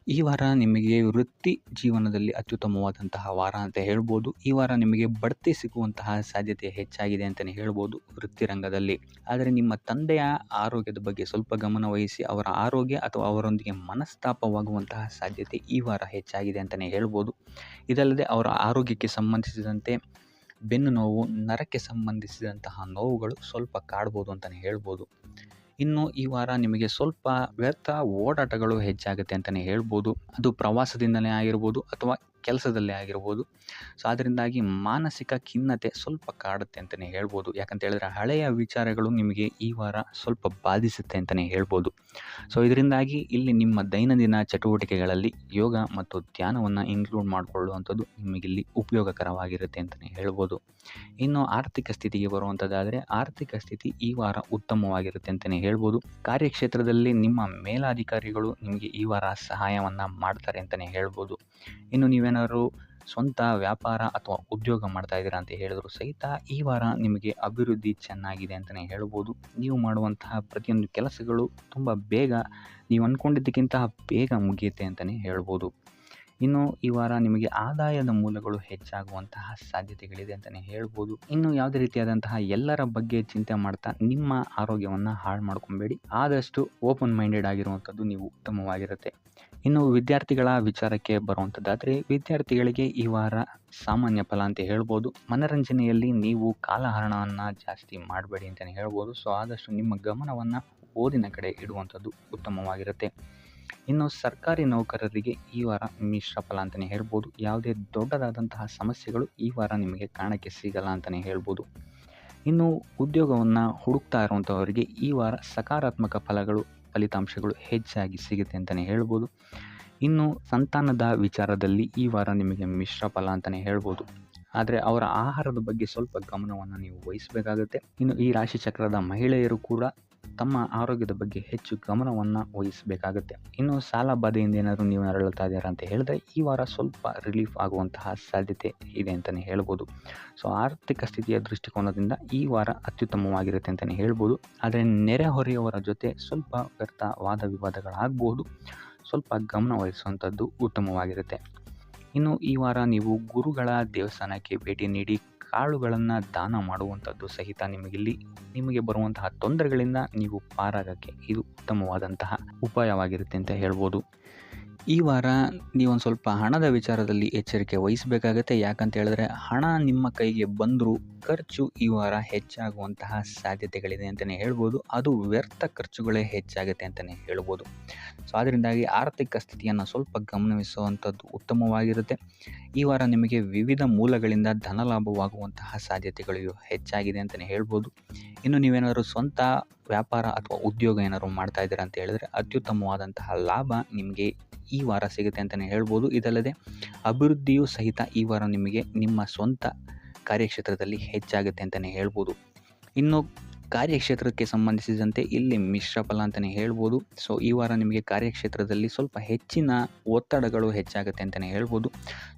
ಈ ವಾರ ನಿಮಗೆ ವೃತ್ತಿ ಜೀವನದಲ್ಲಿ ಅತ್ಯುತ್ತಮವಾದಂತಹ ವಾರ ಅಂತ ಹೇಳ್ಬೋದು. ಈ ವಾರ ನಿಮಗೆ ಬಡ್ತಿ ಸಿಗುವಂತಹ ಸಾಧ್ಯತೆ ಹೆಚ್ಚಾಗಿದೆ ಅಂತಲೇ ಹೇಳ್ಬೋದು ವೃತ್ತಿ ರಂಗದಲ್ಲಿ. ಆದರೆ ನಿಮ್ಮ ತಂದೆಯ ಆರೋಗ್ಯದ ಬಗ್ಗೆ ಸ್ವಲ್ಪ ಗಮನ ವಹಿಸಿ, ಅವರ ಆರೋಗ್ಯ ಅಥವಾ ಅವರೊಂದಿಗೆ ಮನಸ್ತಾಪವಾಗುವಂತಹ ಸಾಧ್ಯತೆ ಈ ವಾರ ಹೆಚ್ಚಾಗಿದೆ ಅಂತಲೇ ಹೇಳ್ಬೋದು. ಇದಲ್ಲದೆ ಅವರ ಆರೋಗ್ಯಕ್ಕೆ ಸಂಬಂಧಿಸಿದಂತೆ ಬೆನ್ನು ನೋವು, ನರಕ್ಕೆ ಸಂಬಂಧಿಸಿದಂತಹ ನೋವುಗಳು ಸ್ವಲ್ಪ ಕಾಡ್ಬೋದು ಅಂತಲೇ ಹೇಳ್ಬೋದು. ಇನ್ನು ಈ ವಾರ ನಿಮಗೆ ಸ್ವಲ್ಪ ವ್ಯರ್ಥ ಓಡಾಟಗಳು ಹೆಚ್ಚಾಗುತ್ತೆ ಅಂತಲೇ ಹೇಳ್ಬೋದು. ಅದು ಪ್ರವಾಸದಿಂದಲೇ ಆಗಿರ್ಬೋದು ಅಥವಾ ಕೆಲಸದಲ್ಲೇ ಆಗಿರ್ಬೋದು. ಸೊ ಅದರಿಂದಾಗಿ ಮಾನಸಿಕ ಖಿನ್ನತೆ ಸ್ವಲ್ಪ ಕಾಡುತ್ತೆ ಅಂತಲೇ ಹೇಳ್ಬೋದು. ಯಾಕಂತ ಹೇಳಿದ್ರೆ ಹಳೆಯ ವಿಚಾರಗಳು ನಿಮಗೆ ಈ ವಾರ ಸ್ವಲ್ಪ ಬಾಧಿಸುತ್ತೆ ಅಂತಲೇ ಹೇಳ್ಬೋದು. ಸೊ ಇದರಿಂದಾಗಿ ಇಲ್ಲಿ ನಿಮ್ಮ ದೈನಂದಿನ ಚಟುವಟಿಕೆಗಳಲ್ಲಿ ಯೋಗ ಮತ್ತು ಧ್ಯಾನವನ್ನು ಇನ್ಕ್ಲೂಡ್ ಮಾಡಿಕೊಳ್ಳುವಂಥದ್ದು ನಿಮಗಿಲ್ಲಿ ಉಪಯೋಗಕರವಾಗಿರುತ್ತೆ ಅಂತಲೇ ಹೇಳ್ಬೋದು. ಇನ್ನು ಆರ್ಥಿಕ ಸ್ಥಿತಿಗೆ ಬರುವಂಥದ್ದಾದರೆ ಆರ್ಥಿಕ ಸ್ಥಿತಿ ಈ ವಾರ ಉತ್ತಮವಾಗಿರುತ್ತೆ ಅಂತಲೇ ಹೇಳ್ಬೋದು. ಕಾರ್ಯಕ್ಷೇತ್ರದಲ್ಲಿ ನಿಮ್ಮ ಮೇಲಾಧಿಕಾರಿಗಳು ನಿಮಗೆ ಈ ವಾರ ಸಹಾಯವನ್ನು ಮಾಡ್ತಾರೆ ಅಂತಲೇ ಹೇಳ್ಬೋದು. ಇನ್ನು ನೀವೇನಾದ್ರು ಸ್ವಂತ ವ್ಯಾಪಾರ ಅಥವಾ ಉದ್ಯೋಗ ಮಾಡ್ತಾ ಇದ್ದೀರಾ ಅಂತ ಹೇಳಿದ್ರು ಸಹಿತ ಈ ವಾರ ನಿಮಗೆ ಅಭಿವೃದ್ಧಿ ಚೆನ್ನಾಗಿದೆ ಅಂತಲೇ ಹೇಳ್ಬೋದು. ನೀವು ಮಾಡುವಂತಹ ಪ್ರತಿಯೊಂದು ಕೆಲಸಗಳು ತುಂಬ ಬೇಗ ನೀವು ಅಂದ್ಕೊಂಡಿದ್ದಕ್ಕಿಂತ ಬೇಗ ಮುಗಿಯುತ್ತೆ ಅಂತಲೇ ಹೇಳ್ಬೋದು. ಇನ್ನು ಈ ವಾರ ನಿಮಗೆ ಆದಾಯದ ಮೂಲಗಳು ಹೆಚ್ಚಾಗುವಂತಹ ಸಾಧ್ಯತೆಗಳಿದೆ ಅಂತಲೇ ಹೇಳ್ಬೋದು. ಇನ್ನು ಯಾವುದೇ ರೀತಿಯಾದಂತಹ ಎಲ್ಲರ ಬಗ್ಗೆ ಚಿಂತೆ ಮಾಡ್ತಾ ನಿಮ್ಮ ಆರೋಗ್ಯವನ್ನು ಹಾಳು ಮಾಡ್ಕೊಬೇಡಿ. ಆದಷ್ಟು ಓಪನ್ ಮೈಂಡೆಡ್ ಆಗಿರುವಂಥದ್ದು ನೀವು ಉತ್ತಮವಾಗಿರುತ್ತೆ. ಇನ್ನು ವಿದ್ಯಾರ್ಥಿಗಳ ವಿಚಾರಕ್ಕೆ ಬರುವಂಥದ್ದಾದರೆ ವಿದ್ಯಾರ್ಥಿಗಳಿಗೆ ಈ ವಾರ ಸಾಮಾನ್ಯ ಫಲ ಅಂತ ಹೇಳ್ಬೋದು. ಮನರಂಜನೆಯಲ್ಲಿ ನೀವು ಕಾಲಹರಣವನ್ನು ಜಾಸ್ತಿ ಮಾಡಬೇಡಿ ಅಂತಲೇ ಹೇಳ್ಬೋದು. ಸೊ ಆದಷ್ಟು ನಿಮ್ಮ ಗಮನವನ್ನು ಓದಿನ ಕಡೆ ಇಡುವಂಥದ್ದು ಉತ್ತಮವಾಗಿರುತ್ತೆ. ಇನ್ನು ಸರ್ಕಾರಿ ನೌಕರರಿಗೆ ಈ ವಾರ ಮಿಶ್ರ ಫಲ ಅಂತಲೇ ಹೇಳ್ಬೋದು. ಯಾವುದೇ ದೊಡ್ಡದಾದಂತಹ ಸಮಸ್ಯೆಗಳು ಈ ವಾರ ನಿಮಗೆ ಕಾಣಕ್ಕೆ ಸಿಗಲ್ಲ ಅಂತಲೇ ಹೇಳ್ಬೋದು. ಇನ್ನು ಉದ್ಯೋಗವನ್ನು ಹುಡುಕ್ತಾ ಇರುವಂಥವರಿಗೆ ಈ ವಾರ ಸಕಾರಾತ್ಮಕ ಫಲಿತಾಂಶಗಳು ಹೆಚ್ಚಾಗಿ ಸಿಗುತ್ತೆ ಅಂತಲೇ ಹೇಳ್ಬೋದು. ಇನ್ನು ಸಂತಾನದ ವಿಚಾರದಲ್ಲಿ ಈ ವಾರ ನಿಮಗೆ ಮಿಶ್ರ ಫಲ ಅಂತಲೇ ಹೇಳ್ಬೋದು. ಆದರೆ ಅವರ ಆಹಾರದ ಬಗ್ಗೆ ಸ್ವಲ್ಪ ಗಮನವನ್ನು ನೀವು ವಹಿಸಬೇಕಾಗುತ್ತೆ. ಇನ್ನು ಈ ರಾಶಿ ಚಕ್ರದ ಮಹಿಳೆಯರು ಕೂಡ ತಮ್ಮ ಆರೋಗ್ಯದ ಬಗ್ಗೆ ಹೆಚ್ಚು ಗಮನವನ್ನು ವಹಿಸಬೇಕಾಗುತ್ತೆ. ಇನ್ನು ಸಾಲ ಬಾಧೆಯಿಂದ ಏನಾದರೂ ನೀವು ನರಳುತ್ತಾ ಇದ್ದೀರಾ ಅಂತ ಹೇಳಿದ್ರೆ ಈ ವಾರ ಸ್ವಲ್ಪ ರಿಲೀಫ್ ಆಗುವಂತಹ ಸಾಧ್ಯತೆ ಇದೆ ಅಂತಲೇ ಹೇಳ್ಬೋದು. ಸೊ ಆರ್ಥಿಕ ಸ್ಥಿತಿಯ ದೃಷ್ಟಿಕೋನದಿಂದ ಈ ವಾರ ಅತ್ಯುತ್ತಮವಾಗಿರುತ್ತೆ ಅಂತಲೇ ಹೇಳ್ಬೋದು. ಆದರೆ ನೆರೆಹೊರೆಯವರ ಜೊತೆ ಸ್ವಲ್ಪ ವ್ಯರ್ಥ ವಾದ ವಿವಾದಗಳಾಗಬಹುದು. ಸ್ವಲ್ಪ ಗಮನ ವಹಿಸುವಂಥದ್ದು ಉತ್ತಮವಾಗಿರುತ್ತೆ. ಇನ್ನು ಈ ವಾರ ನೀವು ಗುರುಗಳ ದೇವಸ್ಥಾನಕ್ಕೆ ಭೇಟಿ ನೀಡಿ ಕಾಳುಗಳನ್ನು ದಾನ ಮಾಡುವಂಥದ್ದು ಸಹಿತ ನಿಮಗೆ ಬರುವಂತಹ ತೊಂದರೆಗಳಿಂದ ನೀವು ಪಾರಾಗಕ್ಕೆ ಇದು ಉತ್ತಮವಾದಂತಹ ಉಪಾಯವಾಗಿರುತ್ತೆ ಅಂತ ಹೇಳ್ಬೋದು. ಈ ವಾರ ನೀವೊಂದು ಸ್ವಲ್ಪ ಹಣದ ವಿಚಾರದಲ್ಲಿ ಎಚ್ಚರಿಕೆ ವಹಿಸಬೇಕಾಗತ್ತೆ. ಯಾಕಂತ ಹೇಳಿದ್ರೆ ಹಣ ನಿಮ್ಮ ಕೈಗೆ ಬಂದರೂ ಖರ್ಚು ಈ ವಾರ ಹೆಚ್ಚಾಗುವಂತಹ ಸಾಧ್ಯತೆಗಳಿದೆ ಅಂತಲೇ ಹೇಳ್ಬೋದು. ಅದು ವ್ಯರ್ಥ ಖರ್ಚುಗಳೇ ಹೆಚ್ಚಾಗುತ್ತೆ ಅಂತಲೇ ಹೇಳ್ಬೋದು. ಸೊ ಅದರಿಂದಾಗಿ ಆರ್ಥಿಕ ಸ್ಥಿತಿಯನ್ನು ಸ್ವಲ್ಪ ಗಮನಿಸುವಂಥದ್ದು ಉತ್ತಮವಾಗಿರುತ್ತೆ. ಈ ವಾರ ನಿಮಗೆ ವಿವಿಧ ಮೂಲಗಳಿಂದ ಧನಲಾಭವಾಗುವಂತಹ ಸಾಧ್ಯತೆಗಳು ಹೆಚ್ಚಾಗಿದೆ ಅಂತಲೇ ಹೇಳ್ಬೋದು. ಇನ್ನು ನೀವೇನಾದರೂ ಸ್ವಂತ ವ್ಯಾಪಾರ ಅಥವಾ ಉದ್ಯೋಗ ಏನಾದರೂ ಮಾಡ್ತಾ ಇದ್ದೀರಾ ಅಂತ ಹೇಳಿದ್ರೆ ಅತ್ಯುತ್ತಮವಾದಂತಹ ಲಾಭ ನಿಮಗೆ ಈ ವಾರ ಸಿಗುತ್ತೆ ಅಂತಲೇ ಹೇಳ್ಬೋದು. ಇದಲ್ಲದೆ ಅಭಿವೃದ್ಧಿಯೂ ಸಹಿತ ಈ ವಾರ ನಿಮಗೆ ನಿಮ್ಮ ಸ್ವಂತ ಕಾರ್ಯಕ್ಷೇತ್ರದಲ್ಲಿ ಹೆಚ್ಚಾಗುತ್ತೆ ಅಂತಲೇ ಹೇಳ್ಬೋದು. ಇನ್ನು ಕಾರ್ಯಕ್ಷೇತ್ರಕ್ಕೆ ಸಂಬಂಧಿಸಿದಂತೆ ಇಲ್ಲಿ ಮಿಶ್ರ ಫಲ ಅಂತಲೇ ಹೇಳ್ಬೋದು. ಸೊ ಈ ವಾರ ನಿಮಗೆ ಕಾರ್ಯಕ್ಷೇತ್ರದಲ್ಲಿ ಸ್ವಲ್ಪ ಹೆಚ್ಚಿನ ಒತ್ತಡಗಳು ಹೆಚ್ಚಾಗುತ್ತೆ ಅಂತಲೇ ಹೇಳ್ಬೋದು.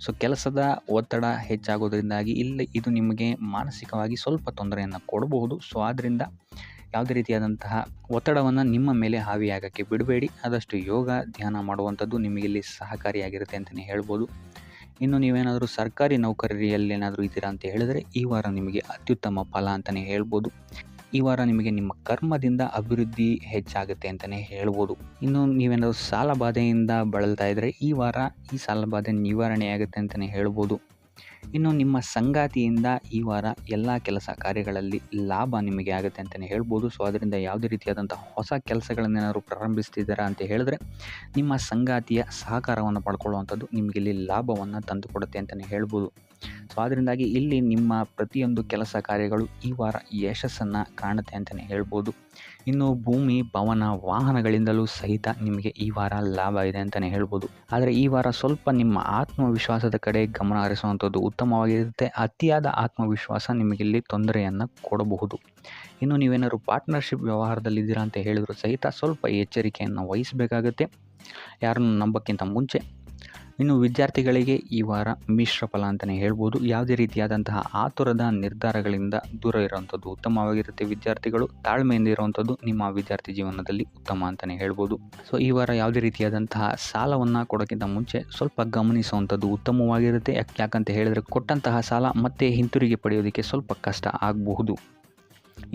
ಸೊ ಕೆಲಸದ ಒತ್ತಡ ಹೆಚ್ಚಾಗೋದ್ರಿಂದಾಗಿ ಇದು ನಿಮಗೆ ಮಾನಸಿಕವಾಗಿ ಸ್ವಲ್ಪ ತೊಂದರೆಯನ್ನು ಕೊಡಬಹುದು. ಸೊ ಆದ್ದರಿಂದ ಯಾವುದೇ ರೀತಿಯಾದಂತಹ ಒತ್ತಡವನ್ನು ನಿಮ್ಮ ಮೇಲೆ ಹಾವಿಯಾಗಕ್ಕೆ ಬಿಡಬೇಡಿ. ಆದಷ್ಟು ಯೋಗ ಧ್ಯಾನ ಮಾಡುವಂಥದ್ದು ನಿಮಗಿಲ್ಲಿ ಸಹಕಾರಿಯಾಗಿರುತ್ತೆ ಅಂತಲೇ ಹೇಳ್ಬೋದು. ಇನ್ನು ನೀವೇನಾದರೂ ಸರ್ಕಾರಿ ನೌಕರಿಯಲ್ಲೇನಾದರೂ ಇದ್ದೀರಾ ಅಂತ ಹೇಳಿದರೆ ಈ ವಾರ ನಿಮಗೆ ಅತ್ಯುತ್ತಮ ಫಲ ಅಂತಲೇ ಹೇಳ್ಬೋದು. ಈ ವಾರ ನಿಮಗೆ ನಿಮ್ಮ ಕರ್ಮದಿಂದ ಅಭಿವೃದ್ಧಿ ಹೆಚ್ಚಾಗುತ್ತೆ ಅಂತಲೇ ಹೇಳ್ಬೋದು. ಇನ್ನು ನೀವೇನಾದರೂ ಸಾಲ ಬಾಧೆಯಿಂದ ಬಳಲ್ತಾ ಇದ್ದರೆ ಈ ವಾರ ಈ ಸಾಲ ಬಾಧೆ ನಿವಾರಣೆಯಾಗುತ್ತೆ ಅಂತಲೇ ಹೇಳ್ಬೋದು. ಇನ್ನು ನಿಮ್ಮ ಸಂಗಾತಿಯಿಂದ ಈ ವಾರ ಎಲ್ಲ ಕೆಲಸ ಕಾರ್ಯಗಳಲ್ಲಿ ಲಾಭ ನಿಮಗೆ ಆಗುತ್ತೆ ಅಂತಲೇ ಹೇಳ್ಬೋದು. ಸೊ ಅದರಿಂದ ಯಾವುದೇ ರೀತಿಯಾದಂಥ ಹೊಸ ಕೆಲಸಗಳನ್ನೇನಾದ್ರು ಪ್ರಾರಂಭಿಸ್ತಿದ್ದೀರಾ ಅಂತ ಹೇಳಿದ್ರೆ ನಿಮ್ಮ ಸಂಗಾತಿಯ ಸಹಕಾರವನ್ನು ಪಡ್ಕೊಳ್ಳುವಂಥದ್ದು ನಿಮಗಿಲ್ಲಿ ಲಾಭವನ್ನು ತಂದುಕೊಡುತ್ತೆ ಅಂತಲೇ ಹೇಳ್ಬೋದು. ಸೊ ಅದರಿಂದಾಗಿ ಇಲ್ಲಿ ನಿಮ್ಮ ಪ್ರತಿಯೊಂದು ಕೆಲಸ ಕಾರ್ಯಗಳು ಈ ವಾರ ಯಶಸ್ಸನ್ನು ಕಾಣುತ್ತೆ ಅಂತಲೇ ಹೇಳ್ಬೋದು. ಇನ್ನು ಭೂಮಿ, ಭವನ, ವಾಹನಗಳಿಂದಲೂ ಸಹಿತ ನಿಮಗೆ ಈ ವಾರ ಲಾಭ ಇದೆ ಅಂತಲೇ ಹೇಳ್ಬೋದು. ಆದರೆ ಈ ವಾರ ಸ್ವಲ್ಪ ನಿಮ್ಮ ಆತ್ಮವಿಶ್ವಾಸದ ಕಡೆ ಗಮನ ಹರಿಸುವಂಥದ್ದು ಉತ್ತಮವಾಗಿರುತ್ತೆ. ಅತಿಯಾದ ಆತ್ಮವಿಶ್ವಾಸ ನಿಮಗಿಲ್ಲಿ ತೊಂದರೆಯನ್ನು ಕೊಡಬಹುದು. ಇನ್ನು ನೀವೇನಾದ್ರು ಪಾರ್ಟ್ನರ್ಶಿಪ್ ವ್ಯವಹಾರದಲ್ಲಿದ್ದೀರಾ ಅಂತ ಹೇಳಿದ್ರು ಸಹಿತ ಸ್ವಲ್ಪ ಎಚ್ಚರಿಕೆಯನ್ನು ವಹಿಸಬೇಕಾಗುತ್ತೆ. ಯಾರನ್ನು ನಂಬೋಕ್ಕಿಂತ ಮುಂಚೆ ಇನ್ನು ವಿದ್ಯಾರ್ಥಿಗಳಿಗೆ ಈ ವಾರ ಮಿಶ್ರ ಫಲ ಅಂತಲೇ ಹೇಳ್ಬೋದು. ಯಾವುದೇ ರೀತಿಯಾದಂತಹ ಆತುರದ ನಿರ್ಧಾರಗಳಿಂದ ದೂರ ಇರುವಂಥದ್ದು ಉತ್ತಮವಾಗಿರುತ್ತೆ. ವಿದ್ಯಾರ್ಥಿಗಳು ತಾಳ್ಮೆಯಿಂದ ಇರುವಂಥದ್ದು ನಿಮ್ಮ ವಿದ್ಯಾರ್ಥಿ ಜೀವನದಲ್ಲಿ ಉತ್ತಮ ಅಂತಲೇ ಹೇಳ್ಬೋದು. ಸೊ ಈ ವಾರ ಯಾವುದೇ ರೀತಿಯಾದಂತಹ ಸಾಲವನ್ನು ಕೊಡೋಕ್ಕಿಂತ ಮುಂಚೆ ಸ್ವಲ್ಪ ಗಮನಿಸುವಂಥದ್ದು ಉತ್ತಮವಾಗಿರುತ್ತೆ. ಯಾಕಂತ ಹೇಳಿದರೆ ಕೊಟ್ಟಂತಹ ಸಾಲ ಮತ್ತೆ ಹಿಂತಿರುಗಿ ಪಡೆಯೋದಕ್ಕೆ ಸ್ವಲ್ಪ ಕಷ್ಟ ಆಗಬಹುದು.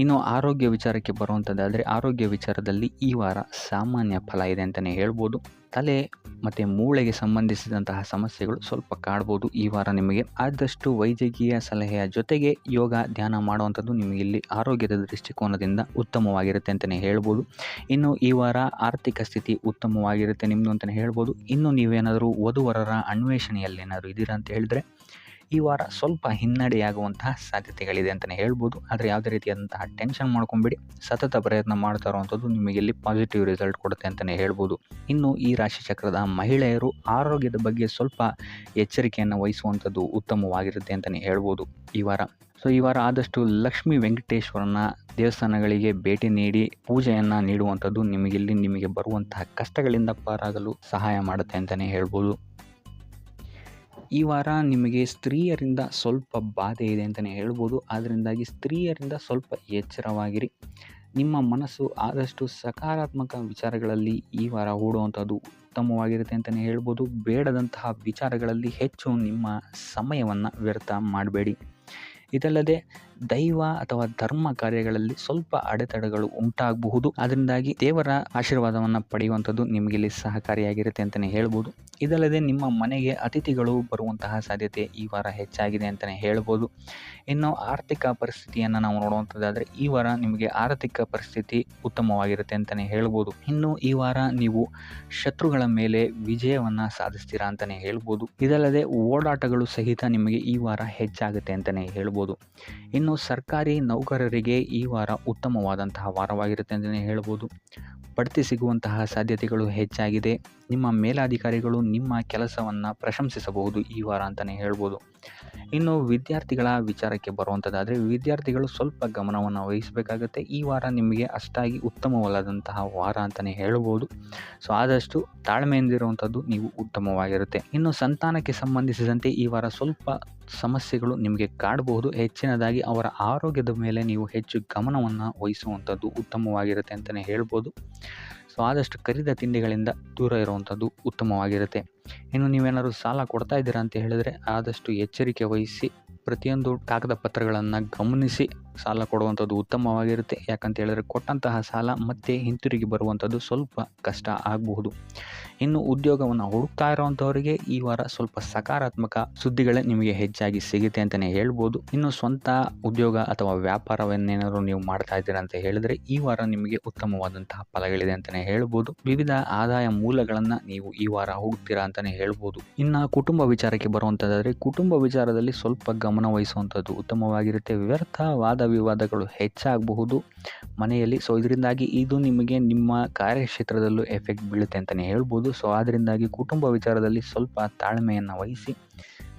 ಇನ್ನು ಆರೋಗ್ಯ ವಿಚಾರಕ್ಕೆ ಬರುವಂಥದ್ದಾದರೆ ಆರೋಗ್ಯ ವಿಚಾರದಲ್ಲಿ ಈ ವಾರ ಸಾಮಾನ್ಯ ಫಲ ಇದೆ ಅಂತಲೇ ಹೇಳ್ಬೋದು. ತಲೆ ಮತ್ತು ಮೂಳೆಗೆ ಸಂಬಂಧಿಸಿದಂತಹ ಸಮಸ್ಯೆಗಳು ಸ್ವಲ್ಪ ಕಾಡ್ಬೋದು ಈ ವಾರ ನಿಮಗೆ. ಆದಷ್ಟು ವೈದ್ಯಕೀಯ ಸಲಹೆಯ ಜೊತೆಗೆ ಯೋಗ ಧ್ಯಾನ ಮಾಡುವಂಥದ್ದು ನಿಮಗೆ ಇಲ್ಲಿ ಆರೋಗ್ಯದ ದೃಷ್ಟಿಕೋನದಿಂದ ಉತ್ತಮವಾಗಿರುತ್ತೆ ಅಂತಲೇ ಹೇಳ್ಬೋದು. ಇನ್ನು ಈ ವಾರ ಆರ್ಥಿಕ ಸ್ಥಿತಿ ಉತ್ತಮವಾಗಿರುತ್ತೆ ನಿಮ್ಮದು ಅಂತಲೇ ಹೇಳ್ಬೋದು. ಇನ್ನು ನೀವೇನಾದರೂ ವಧುವರರ ಅನ್ವೇಷಣೆಯಲ್ಲಿ ಏನಾದರೂ ಇದ್ದೀರಾ ಅಂತ ಹೇಳಿದ್ರೆ ಈ ವಾರ ಸ್ವಲ್ಪ ಹಿನ್ನಡೆಯಾಗುವಂತಹ ಸಾಧ್ಯತೆಗಳಿದೆ ಅಂತಲೇ ಹೇಳ್ಬೋದು. ಆದರೆ ಯಾವುದೇ ರೀತಿಯಾದಂತಹ ಟೆನ್ಷನ್ ಮಾಡ್ಕೊಂಬೇಡಿ, ಸತತ ಪ್ರಯತ್ನ ಮಾಡ್ತಾ ಇರುವಂಥದ್ದು ನಿಮಗೆ ಇಲ್ಲಿ ಪಾಸಿಟಿವ್ ರಿಸಲ್ಟ್ ಕೊಡುತ್ತೆ ಅಂತಲೇ ಹೇಳ್ಬೋದು. ಇನ್ನು ಈ ರಾಶಿ ಚಕ್ರದ ಮಹಿಳೆಯರು ಆರೋಗ್ಯದ ಬಗ್ಗೆ ಸ್ವಲ್ಪ ಎಚ್ಚರಿಕೆಯನ್ನು ವಹಿಸುವಂಥದ್ದು ಉತ್ತಮವಾಗಿರುತ್ತೆ ಅಂತಲೇ ಹೇಳ್ಬೋದು ಈ ವಾರ. ಸೊ ಈ ವಾರ ಆದಷ್ಟು ಲಕ್ಷ್ಮೀ ವೆಂಕಟೇಶ್ವರನ ದೇವಸ್ಥಾನಗಳಿಗೆ ಭೇಟಿ ನೀಡಿ ಪೂಜೆಯನ್ನು ನೀಡುವಂಥದ್ದು ನಿಮಗೆ ಬರುವಂತಹ ಕಷ್ಟಗಳಿಂದ ಪಾರಾಗಲು ಸಹಾಯ ಮಾಡುತ್ತೆ ಅಂತಲೇ ಹೇಳ್ಬೋದು. ಈ ವಾರ ನಿಮಗೆ ಸ್ತ್ರೀಯರಿಂದ ಸ್ವಲ್ಪ ಬಾಧೆ ಇದೆ ಅಂತಲೇ ಹೇಳ್ಬೋದು. ಅದರಿಂದಾಗಿ ಸ್ತ್ರೀಯರಿಂದ ಸ್ವಲ್ಪ ಎಚ್ಚರವಾಗಿರಿ. ನಿಮ್ಮ ಮನಸ್ಸು ಆದಷ್ಟು ಸಕಾರಾತ್ಮಕ ವಿಚಾರಗಳಲ್ಲಿ ಈ ವಾರ ಹೂಡುವಂಥದ್ದು ಉತ್ತಮವಾಗಿರುತ್ತೆ ಅಂತಲೇ ಹೇಳ್ಬೋದು. ಬೇಡದಂತಹ ವಿಚಾರಗಳಲ್ಲಿ ಹೆಚ್ಚು ನಿಮ್ಮ ಸಮಯವನ್ನು ವ್ಯರ್ಥ ಮಾಡಬೇಡಿ. ಇದಲ್ಲದೆ ದೈವ ಅಥವಾ ಧರ್ಮ ಕಾರ್ಯಗಳಲ್ಲಿ ಸ್ವಲ್ಪ ಅಡೆತಡೆಗಳು ಉಂಟಾಗಬಹುದು. ಅದರಿಂದಾಗಿ ದೇವರ ಆಶೀರ್ವಾದವನ್ನು ಪಡೆಯುವಂಥದ್ದು ನಿಮಗಿಲ್ಲಿ ಸಹಕಾರಿಯಾಗಿರುತ್ತೆ ಅಂತಲೇ ಹೇಳ್ಬೋದು. ಇದಲ್ಲದೆ ನಿಮ್ಮ ಮನೆಗೆ ಅತಿಥಿಗಳು ಬರುವಂತಹ ಸಾಧ್ಯತೆ ಈ ವಾರ ಹೆಚ್ಚಾಗಿದೆ ಅಂತಲೇ ಹೇಳ್ಬೋದು. ಇನ್ನು ಆರ್ಥಿಕ ಪರಿಸ್ಥಿತಿಯನ್ನು ನಾವು ನೋಡುವಂಥದ್ದಾದರೆ ಈ ವಾರ ನಿಮಗೆ ಆರ್ಥಿಕ ಪರಿಸ್ಥಿತಿ ಉತ್ತಮವಾಗಿರುತ್ತೆ ಅಂತಲೇ ಹೇಳ್ಬೋದು. ಇನ್ನು ಈ ವಾರ ನೀವು ಶತ್ರುಗಳ ಮೇಲೆ ವಿಜಯವನ್ನು ಸಾಧಿಸ್ತೀರಾ ಅಂತಲೇ ಹೇಳ್ಬೋದು. ಇದಲ್ಲದೆ ಓಡಾಟಗಳು ಸಹಿತ ನಿಮಗೆ ಈ ವಾರ ಹೆಚ್ಚಾಗುತ್ತೆ ಅಂತಲೇ ಹೇಳ್ಬೋದು. ಇನ್ನು ಸರ್ಕಾರಿ ನೌಕರರಿಗೆ ಈ ವಾರ ಉತ್ತಮವಾದಂತಹ ವಾರವಾಗಿರುತ್ತೆ ಅಂತಲೇ ಹೇಳ್ಬೋದು. ಬಡ್ತಿ ಸಿಗುವಂತಹ ಸಾಧ್ಯತೆಗಳು ಹೆಚ್ಚಾಗಿದೆ. ನಿಮ್ಮ ಮೇಲಾಧಿಕಾರಿಗಳು ನಿಮ್ಮ ಕೆಲಸವನ್ನು ಪ್ರಶಂಸಿಸಬಹುದು ಈ ವಾರ ಅಂತಲೇ ಹೇಳ್ಬೋದು. ಇನ್ನು ವಿದ್ಯಾರ್ಥಿಗಳ ವಿಚಾರಕ್ಕೆ ಬರುವಂಥದ್ದಾದರೆ ವಿದ್ಯಾರ್ಥಿಗಳು ಸ್ವಲ್ಪ ಗಮನವನ್ನು ವಹಿಸಬೇಕಾಗುತ್ತೆ. ಈ ವಾರ ನಿಮಗೆ ಅಷ್ಟಾಗಿ ಉತ್ತಮವಲ್ಲದಂತಹ ವಾರ ಅಂತಲೇ ಹೇಳ್ಬೋದು. ಸೊ ಆದಷ್ಟು ತಾಳ್ಮೆಯಿಂದಿರುವಂಥದ್ದು ನೀವು ಉತ್ತಮವಾಗಿರುತ್ತೆ. ಇನ್ನು ಸಂತಾನಕ್ಕೆ ಸಂಬಂಧಿಸಿದಂತೆ ಈ ವಾರ ಸ್ವಲ್ಪ ಸಮಸ್ಯೆಗಳು ನಿಮಗೆ ಕಾಡಬಹುದು. ಹೆಚ್ಚಿನದಾಗಿ ಅವರ ಆರೋಗ್ಯದ ಮೇಲೆ ನೀವು ಹೆಚ್ಚು ಗಮನವನ್ನು ವಹಿಸುವಂಥದ್ದು ಉತ್ತಮವಾಗಿರುತ್ತೆ ಅಂತಲೇ ಹೇಳ್ಬೋದು. ಸೊ ಆದಷ್ಟು ಕರಿದ ತಿಂಡಿಗಳಿಂದ ದೂರ ಇರುವಂಥದ್ದು ಉತ್ತಮವಾಗಿರುತ್ತೆ. ಇನ್ನು ನೀವೇನಾದ್ರು ಸಾಲ ಕೊಡ್ತಾ ಇದ್ದೀರಾ ಅಂತ ಹೇಳಿದರೆ ಆದಷ್ಟು ಎಚ್ಚರಿಕೆ ವಹಿಸಿ ಪ್ರತಿಯೊಂದು ಕಾಗದ ಪತ್ರಗಳನ್ನು ಗಮನಿಸಿ ಸಾಲ ಕೊಡುವಂಥದ್ದು ಉತ್ತಮವಾಗಿರುತ್ತೆ. ಯಾಕಂತ ಹೇಳಿದ್ರೆ ಕೊಟ್ಟಂತಹ ಸಾಲ ಮತ್ತೆ ಹಿಂತಿರುಗಿ ಬರುವಂಥದ್ದು ಸ್ವಲ್ಪ ಕಷ್ಟ ಆಗಬಹುದು. ಇನ್ನು ಉದ್ಯೋಗವನ್ನು ಹುಡುಕ್ತಾ ಇರೋವಂಥವರಿಗೆ ಈ ವಾರ ಸ್ವಲ್ಪ ಸಕಾರಾತ್ಮಕ ಸುದ್ದಿಗಳೇ ನಿಮಗೆ ಹೆಚ್ಚಾಗಿ ಸಿಗುತ್ತೆ ಅಂತಲೇ ಹೇಳ್ಬೋದು. ಇನ್ನು ಸ್ವಂತ ಉದ್ಯೋಗ ಅಥವಾ ವ್ಯಾಪಾರವನ್ನೇನಾದ್ರು ನೀವು ಮಾಡ್ತಾ ಇದ್ದೀರಾ ಅಂತ ಹೇಳಿದರೆ ಈ ವಾರ ನಿಮಗೆ ಉತ್ತಮವಾದಂತಹ ಫಲಗಳಿದೆ ಅಂತಲೇ ಹೇಳ್ಬೋದು. ವಿವಿಧ ಆದಾಯ ಮೂಲಗಳನ್ನು ನೀವು ಈ ವಾರ ಹುಡುಕ್ತೀರಾ ಅಂತಲೇ ಹೇಳ್ಬೋದು. ಇನ್ನು ಕುಟುಂಬ ವಿಚಾರಕ್ಕೆ ಬರುವಂಥದ್ದಾದರೆ ಕುಟುಂಬ ವಿಚಾರದಲ್ಲಿ ಸ್ವಲ್ಪ ಗಮನ ವಹಿಸುವಂಥದ್ದು ಉತ್ತಮವಾಗಿರುತ್ತೆ. ವ್ಯರ್ಥ ವಾದ ವಿವಾದಗಳು ಹೆಚ್ಚಾಗಬಹುದು ಮನೆಯಲ್ಲಿ. ಸೊ ಇದರಿಂದಾಗಿ ಇದು ನಿಮಗೆ ನಿಮ್ಮ ಕಾರ್ಯಕ್ಷೇತ್ರದಲ್ಲೂ ಎಫೆಕ್ಟ್ ಬೀಳುತ್ತೆ ಅಂತಲೇ ಹೇಳ್ಬೋದು. ಸೊ ಅದರಿಂದಾಗಿ ಕುಟುಂಬ ವಿಚಾರದಲ್ಲಿ ಸ್ವಲ್ಪ ತಾಳ್ಮೆಯನ್ನು ವಹಿಸಿ